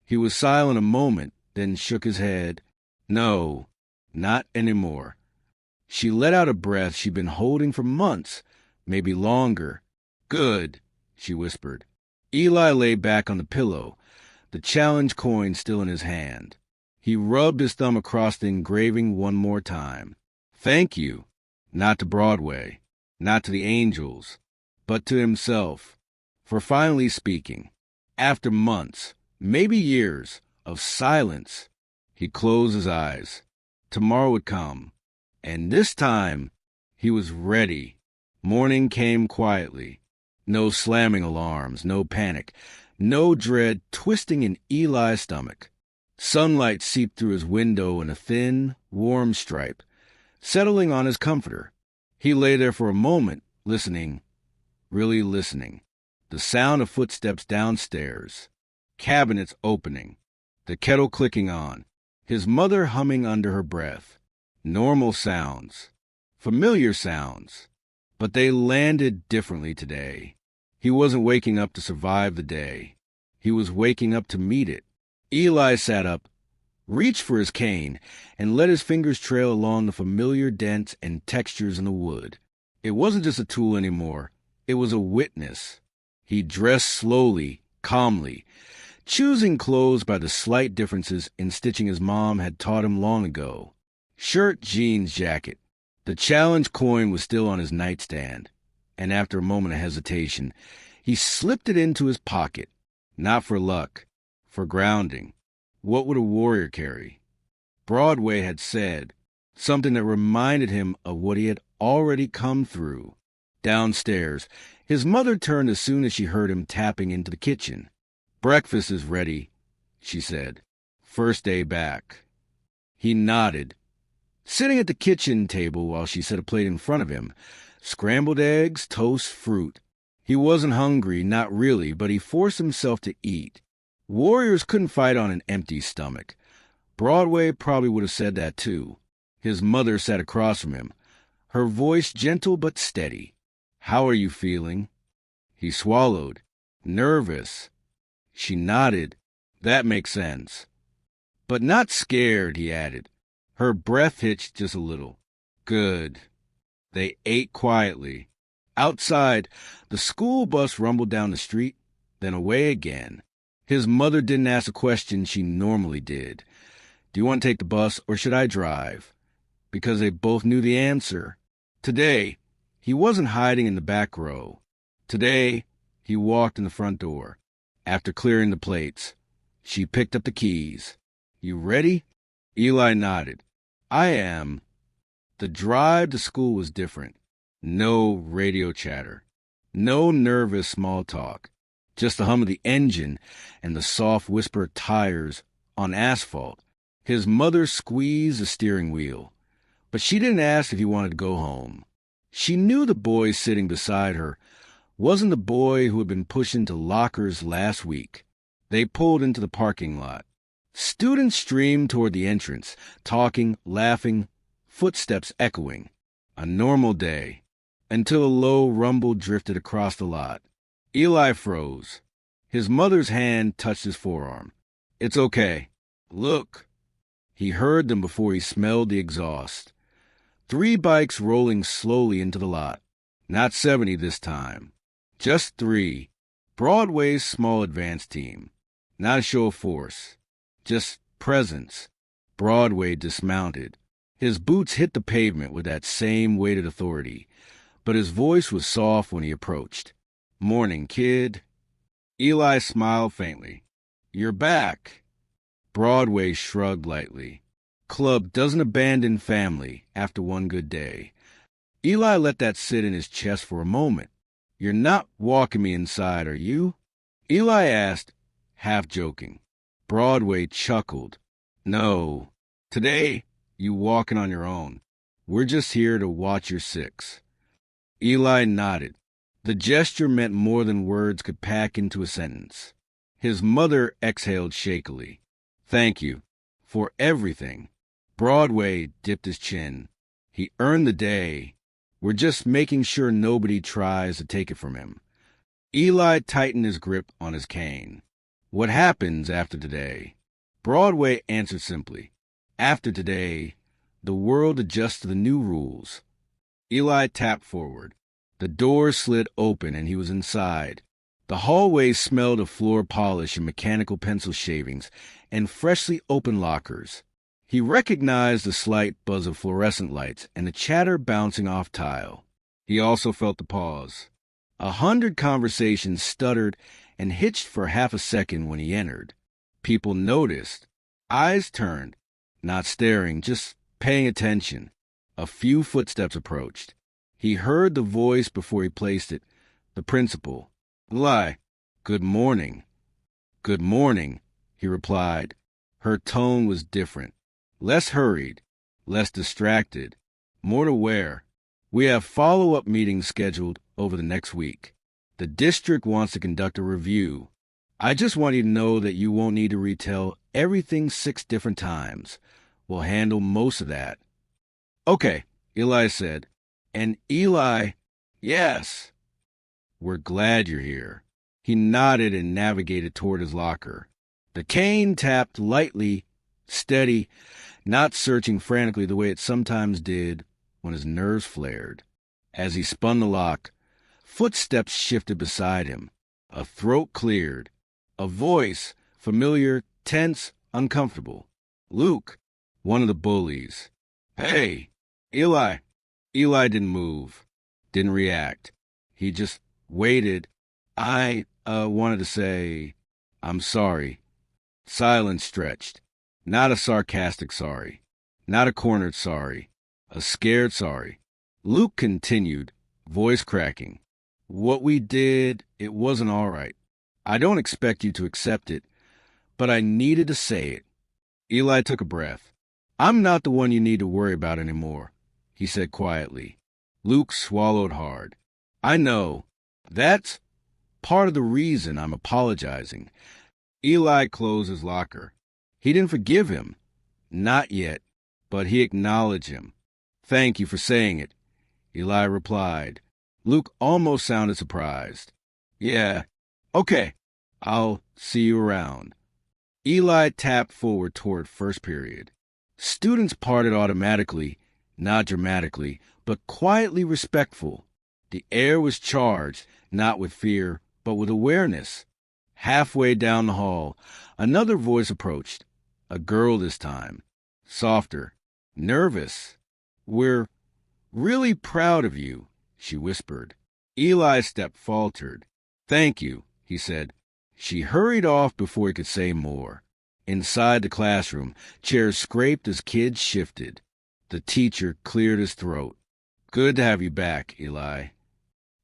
A: He was silent a moment, then shook his head. No, not anymore. She let out a breath she'd been holding for months, maybe longer. Good, she whispered. Eli lay back on the pillow, the challenge coin still in his hand. He rubbed his thumb across the engraving one more time. Thank you. Not to Broadway, not to the angels, but to himself, for finally speaking. After months, maybe years, of silence, he closed his eyes. Tomorrow would come, and this time he was ready. Morning came quietly. No slamming alarms, no panic, no dread twisting in Eli's stomach. Sunlight seeped through his window in a thin, warm stripe, settling on his comforter. He lay there for a moment, listening, really listening. The sound of footsteps downstairs, cabinets opening, the kettle clicking on, his mother humming under her breath. Normal sounds, familiar sounds, but they landed differently today. He wasn't waking up to survive the day. He was waking up to meet it. Eli sat up, reached for his cane, and let his fingers trail along the familiar dents and textures in the wood. It wasn't just a tool anymore. It was a witness. He dressed slowly, calmly, choosing clothes by the slight differences in stitching his mom had taught him long ago. Shirt, jeans, jacket. The challenge coin was still on his nightstand, and after a moment of hesitation, he slipped it into his pocket. Not for luck, for grounding. What would a warrior carry? Broadway had said, something that reminded him of what he had already come through. Downstairs, his mother turned as soon as she heard him tapping into the kitchen. Breakfast is ready, she said. First day back. He nodded. Sitting at the kitchen table while she set a plate in front of him, scrambled eggs, toast, fruit. He wasn't hungry, not really, but he forced himself to eat. Warriors couldn't fight on an empty stomach. Broadway probably would have said that too. His mother sat across from him, her voice gentle but steady. How are you feeling? He swallowed. Nervous. She nodded. That makes sense. But not scared, he added. Her breath hitched just a little. Good. They ate quietly. Outside, the school bus rumbled down the street, then away again. His mother didn't ask a question she normally did. Do you want to take the bus or should I drive? Because they both knew the answer. Today, he wasn't hiding in the back row. Today, he walked in the front door. After clearing the plates, she picked up the keys. You ready? Eli nodded. I am. The drive to school was different. No radio chatter. No nervous small talk. Just the hum of the engine and the soft whisper of tires on asphalt. His mother squeezed the steering wheel, but she didn't ask if he wanted to go home. She knew the boy sitting beside her wasn't the boy who had been pushed into lockers last week. They pulled into the parking lot. Students streamed toward the entrance, talking, laughing, footsteps echoing. A normal day, until a low rumble drifted across the lot. Eli froze. His mother's hand touched his forearm. "It's okay. Look." He heard them before he smelled the exhaust. 3 bikes rolling slowly into the lot. Not 70 this time. Just 3. Broadway's small advance team. Not a show of force. Just presence. Broadway dismounted. His boots hit the pavement with that same weighted authority, but his voice was soft when he approached. "Morning, kid." Eli smiled faintly. "You're back." Broadway shrugged lightly. Club doesn't abandon family after one good day. Eli let that sit in his chest for a moment. "You're not walking me inside, are you?" Eli asked, half joking. Broadway chuckled. "No. Today, you walking on your own. We're just here to watch your 6." Eli nodded. The gesture meant more than words could pack into a sentence. His mother exhaled shakily. "Thank you. For everything." Broadway dipped his chin. "He earned the day. We're just making sure nobody tries to take it from him." Eli tightened his grip on his cane. "What happens after today?" Broadway answered simply. "After today, the world adjusts to the new rules." Eli tapped forward. The door slid open and he was inside. The hallway smelled of floor polish and mechanical pencil shavings and freshly opened lockers. He recognized the slight buzz of fluorescent lights and the chatter bouncing off tile. He also felt the pause. 100 conversations stuttered and hitched for half a second when he entered. People noticed. Eyes turned, not staring, just paying attention. A few footsteps approached. He heard the voice before he placed it. The principal. "Eli, good morning." "Good morning," he replied. Her tone was different. Less hurried, less distracted, more aware. "We have follow-up meetings scheduled over the next week. The district wants to conduct a review. I just want you to know that you won't need to retell everything 6 different times. We'll handle most of that." "Okay," Eli said. And Eli, "Yes." "We're glad you're here." He nodded and navigated toward his locker. The cane tapped lightly, steady, not searching frantically the way it sometimes did when his nerves flared. As he spun the lock, footsteps shifted beside him. A throat cleared. A voice, familiar, tense, uncomfortable. "Luke," one of the bullies. "Hey, Eli." Eli didn't move, didn't react. He just waited. "I wanted to say, I'm sorry." Silence stretched. Not a sarcastic sorry. Not a cornered sorry. A scared sorry. Luke continued, voice cracking. "What we did, it wasn't all right. I don't expect you to accept it, but I needed to say it." Eli took a breath. "I'm not the one you need to worry about anymore," he said quietly. Luke swallowed hard. "I know. That's part of the reason I'm apologizing." Eli closed his locker. He didn't forgive him. Not yet, but he acknowledged him. "Thank you for saying it," Eli replied. Luke almost sounded surprised. "Yeah, okay. I'll see you around." Eli tapped forward toward first period. Students parted automatically, not dramatically, but quietly respectful. The air was charged, not with fear, but with awareness. Halfway down the hall, another voice approached. A girl this time. Softer. Nervous. "We're really proud of you," she whispered. Eli's step faltered. "Thank you," he said. She hurried off before he could say more. Inside the classroom, chairs scraped as kids shifted. The teacher cleared his throat. Good to have you back, Eli.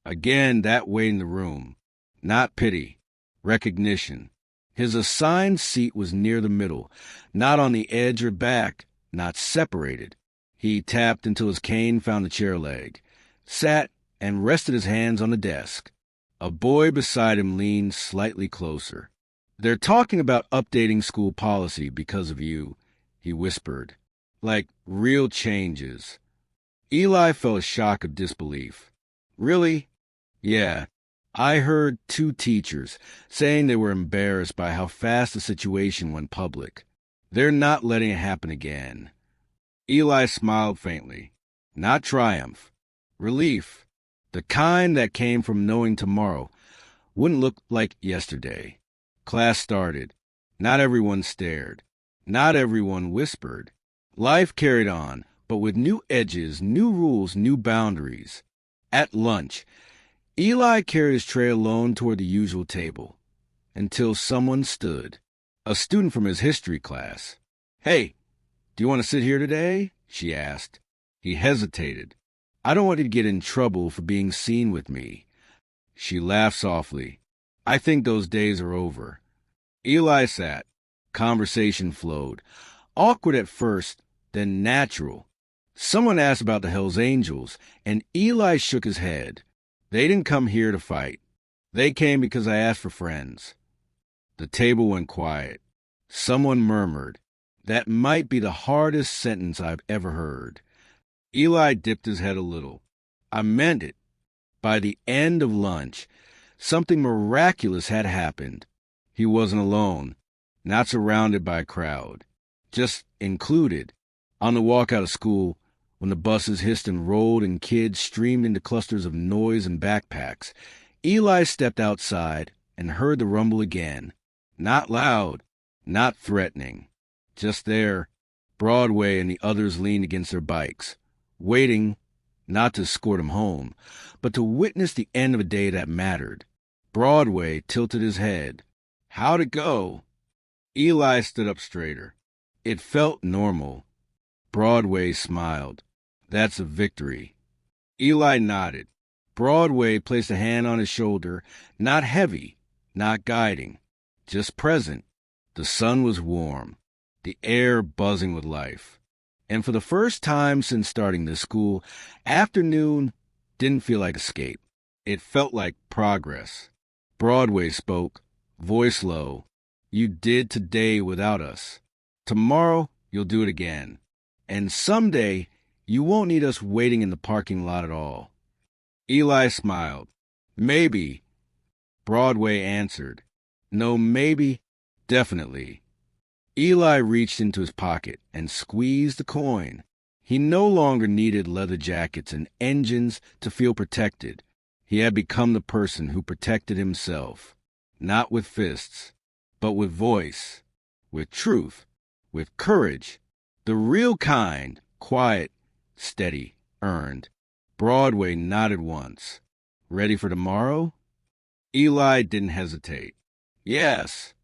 A: Again, that weight in the room. Not pity. Recognition. His assigned seat was near the middle, not on the edge or back, not separated. He tapped until his cane found the chair leg, sat, and rested his hands on the desk. A boy beside him leaned slightly closer. "They're talking about updating school policy because of you," he whispered. "Like real changes." Eli felt a shock of disbelief. "Really?" "Yeah. I heard 2 teachers saying they were embarrassed by how fast the situation went public. They're not letting it happen again." Eli smiled faintly. Not triumph. Relief. The kind that came from knowing tomorrow wouldn't look like yesterday. Class started. Not everyone stared. Not everyone whispered. Life carried on, but with new edges, new rules, new boundaries. At lunch, Eli carried his tray alone toward the usual table, until someone stood. A student from his history class. "Hey, do you want to sit here today?" she asked. He hesitated. "I don't want you to get in trouble for being seen with me." She laughed softly. "I think those days are over." Eli sat. Conversation flowed. Awkward at first, then natural. Someone asked about the Hells Angels, and Eli shook his head. "They didn't come here to fight. They came because I asked for friends." The table went quiet. Someone murmured, "That might be the hardest sentence I've ever heard." Eli dipped his head a little. "I meant it." By the end of lunch, something miraculous had happened. He wasn't alone, not surrounded by a crowd, just included. On the walk out of school, when the buses hissed and rolled and kids streamed into clusters of noise and backpacks, Eli stepped outside and heard the rumble again. Not loud, not threatening. Just there, Broadway and the others leaned against their bikes, waiting not to escort him home, but to witness the end of a day that mattered. Broadway tilted his head. "How'd it go?" Eli stood up straighter. It felt normal. Broadway smiled. "That's a victory." Eli nodded. Broadway placed a hand on his shoulder, not heavy, not guiding, just present. The sun was warm, the air buzzing with life. And for the first time since starting this school, afternoon didn't feel like escape. It felt like progress. Broadway spoke, voice low. "You did today without us. Tomorrow, you'll do it again. And someday, you won't need us waiting in the parking lot at all." Eli smiled. "Maybe." Broadway answered. "No, maybe, definitely." Eli reached into his pocket and squeezed the coin. He no longer needed leather jackets and engines to feel protected. He had become the person who protected himself, not with fists, but with voice, with truth, with courage, the real kind, quiet, steady, earned. Broadway nodded once. "Ready for tomorrow?" Eli didn't hesitate. "Yes."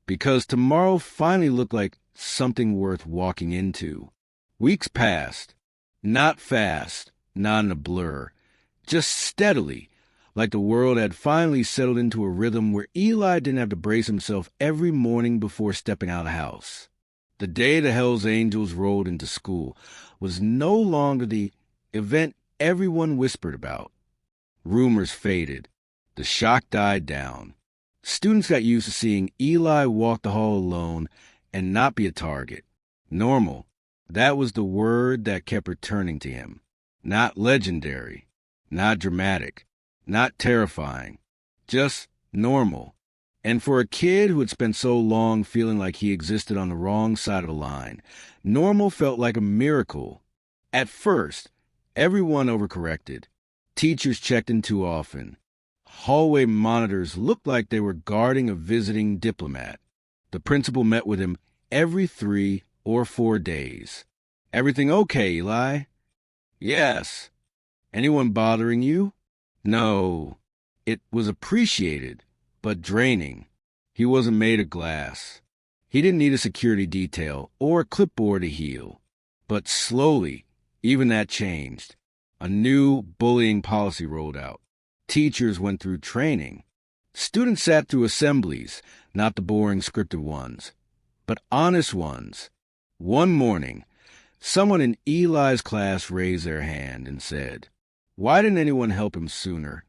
A: Because tomorrow finally looked like something worth walking into. Weeks passed. Not fast, not in a blur. Just steadily, like the world had finally settled into a rhythm where Eli didn't have to brace himself every morning before stepping out of the house. The day the Hells Angels rolled into school was no longer the event everyone whispered about. Rumors faded. The shock died down. Students got used to seeing Eli walk the hall alone and not be a target. Normal. That was the word that kept returning to him. Not legendary. Not dramatic. Not terrifying. Just normal. And for a kid who had spent so long feeling like he existed on the wrong side of the line, normal felt like a miracle. At first, everyone overcorrected. Teachers checked in too often. Hallway monitors looked like they were guarding a visiting diplomat. The principal met with him every 3 or 4 days. "Everything okay, Eli?" "Yes." "Anyone bothering you?" "No." It was appreciated, but draining. He wasn't made of glass. He didn't need a security detail or a clipboard to heal. But slowly, even that changed. A new bullying policy rolled out. Teachers went through training. Students sat through assemblies, not the boring scripted ones, but honest ones. One morning, someone in Eli's class raised their hand and said, "Why didn't anyone help him sooner?"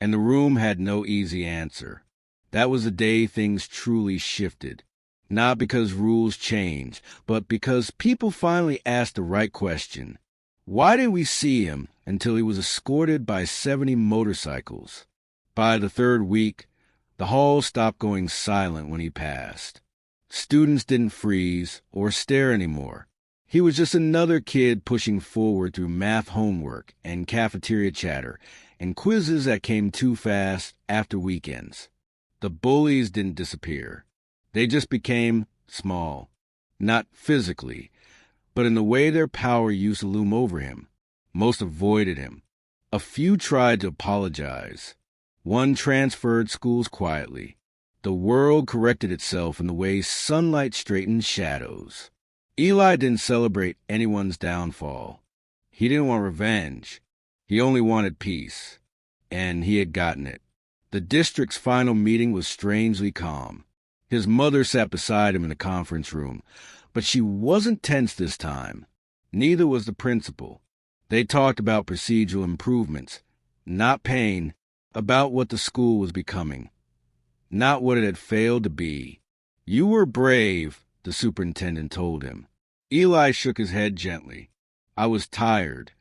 A: And the room had no easy answer. That was the day things truly shifted. Not because rules changed, but because people finally asked the right question. Why did we see him until he was escorted by 70 motorcycles? By the third week, the hall stopped going silent when he passed. Students didn't freeze or stare anymore. He was just another kid pushing forward through math homework and cafeteria chatter and quizzes that came too fast after weekends. The bullies didn't disappear. They just became small, not physically, but in the way their power used to loom over him. Most avoided him. A few tried to apologize. One transferred schools quietly. The world corrected itself in the way sunlight straightens shadows. Eli didn't celebrate anyone's downfall. He didn't want revenge. He only wanted peace. And he had gotten it. The district's final meeting was strangely calm. His mother sat beside him in the conference room, but she wasn't tense this time. Neither was the principal. They talked about procedural improvements, not pain, about what the school was becoming, not what it had failed to be. "You were brave," the superintendent told him. Eli shook his head gently. "I was tired."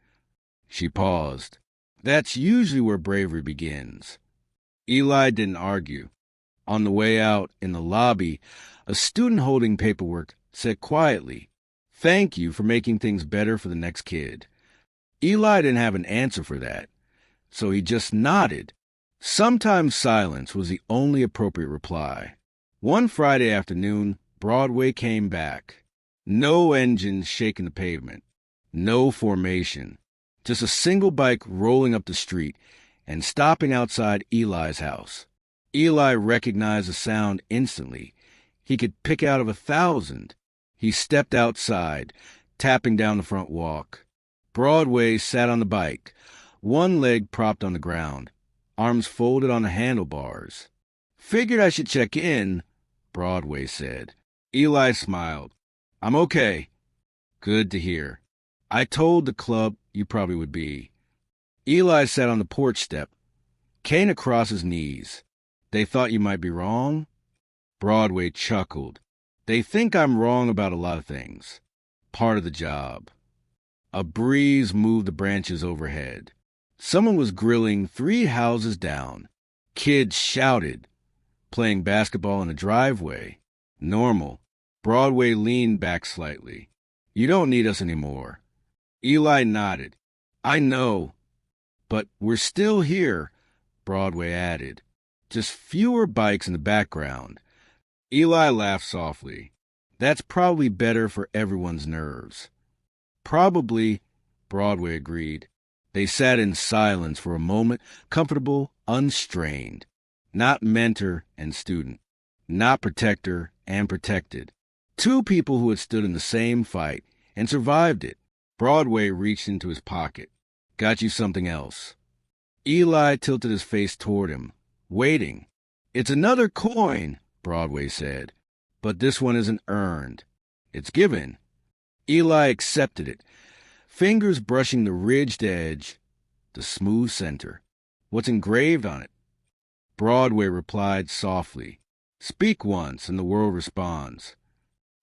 A: She paused. "That's usually where bravery begins." Eli didn't argue. On the way out, in the lobby, a student holding paperwork said quietly, "Thank you for making things better for the next kid." Eli didn't have an answer for that, so he just nodded. Sometimes silence was the only appropriate reply. One Friday afternoon, Broadway came back. No engines shaking the pavement. No formation. Just a single bike rolling up the street and stopping outside Eli's house. Eli recognized the sound instantly. He could pick out of 1,000. He stepped outside, tapping down the front walk. Broadway sat on the bike, one leg propped on the ground, arms folded on the handlebars. "Figured I should check in," Broadway said. Eli smiled. "I'm okay." "Good to hear. I told the club you probably would be." Eli sat on the porch step, cane across his knees. "They thought you might be wrong?" Broadway chuckled. "They think I'm wrong about a lot of things. Part of the job." A breeze moved the branches overhead. Someone was grilling 3 houses down. Kids shouted, playing basketball in the driveway. Normal. Broadway leaned back slightly. "You don't need us anymore." Eli nodded. "I know. But we're still here," Broadway added. "Just fewer bikes in the background." Eli laughed softly. "That's probably better for everyone's nerves." "Probably," Broadway agreed. They sat in silence for a moment, comfortable, unstrained. Not mentor and student. Not protector and protected. 2 people who had stood in the same fight and survived it. Broadway reached into his pocket. "Got you something else." Eli tilted his face toward him, waiting. "It's another coin," Broadway said. "But this one isn't earned. It's given." Eli accepted it, fingers brushing the ridged edge, the smooth center. "What's engraved on it?" Broadway replied softly. "Speak once, and the world responds."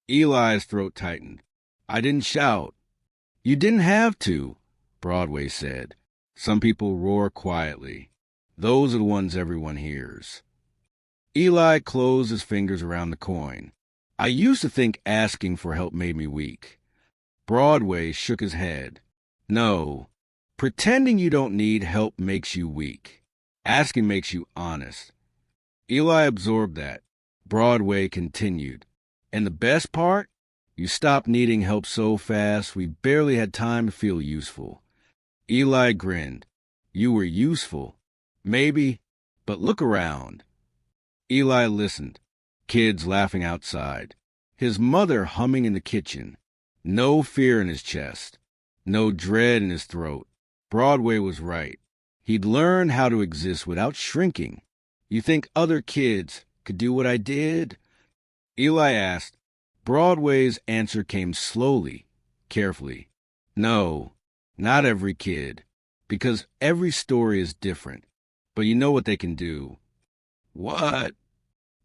A: Eli's throat tightened. "I didn't shout." "You didn't have to," Broadway said. "Some people roar quietly. Those are the ones everyone hears." Eli closed his fingers around the coin. "I used to think asking for help made me weak." Broadway shook his head. "No, pretending you don't need help makes you weak. Asking makes you honest." Eli absorbed that. Broadway continued. "And the best part? You stopped needing help so fast we barely had time to feel useful." Eli grinned. "You were useful. Maybe, but look around." Eli listened. Kids laughing outside. His mother humming in the kitchen. No fear in his chest. No dread in his throat. Broadway was right. He'd learned how to exist without shrinking. You think other kids could do what I did? Eli asked. Broadway's answer came slowly, carefully. No, not every kid, because every story is different. But you know what they can do. What?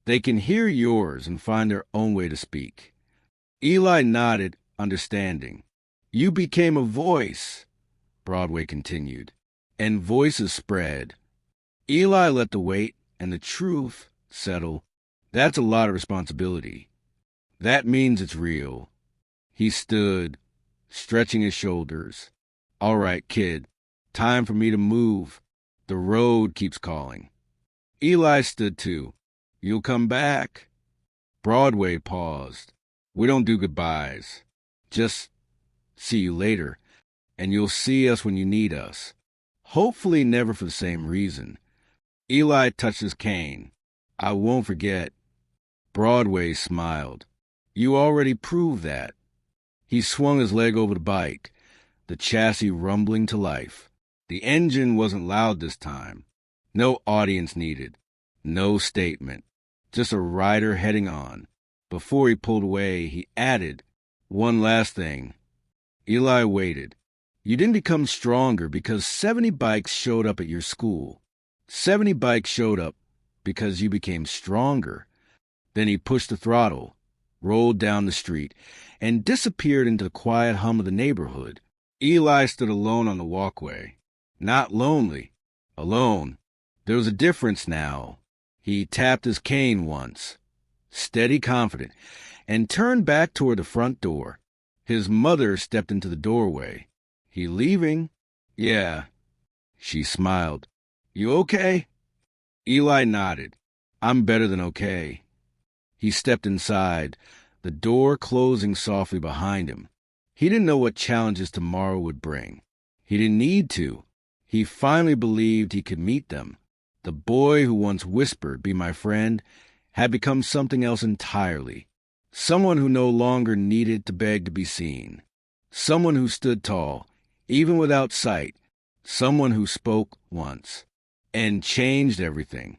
A: They can hear yours and find their own way to speak. Eli nodded, understanding. You became a voice, Broadway continued, and voices spread. Eli let the weight and the truth settle. That's a lot of responsibility. That means it's real. He stood, stretching his shoulders. All right, kid, time for me to move. The road keeps calling. Eli stood too. You'll come back? Broadway paused. We don't do goodbyes. Just see you later, and you'll see us when you need us. Hopefully never for the same reason. Eli touched his cane. I won't forget. Broadway smiled. You already proved that. He swung his leg over the bike, the chassis rumbling to life. The engine wasn't loud this time. No audience needed. No statement. Just a rider heading on. Before he pulled away, he added, one last thing. Eli waited. You didn't become stronger because 70 bikes showed up at your school. 70 bikes showed up because you became stronger. Then he pushed the throttle, rolled down the street, and disappeared into the quiet hum of the neighborhood. Eli stood alone on the walkway. Not lonely. Alone. There was a difference now. He tapped his cane once, steady, confident, and turned back toward the front door. His mother stepped into the doorway. He leaving? Yeah. She smiled. You okay? Eli nodded. I'm better than okay. He stepped inside, the door closing softly behind him. He didn't know what challenges tomorrow would bring. He didn't need to. He finally believed he could meet them. The boy who once whispered, "Be my friend," had become something else entirely. Someone who no longer needed to beg to be seen. Someone who stood tall, even without sight. Someone who spoke once and changed everything.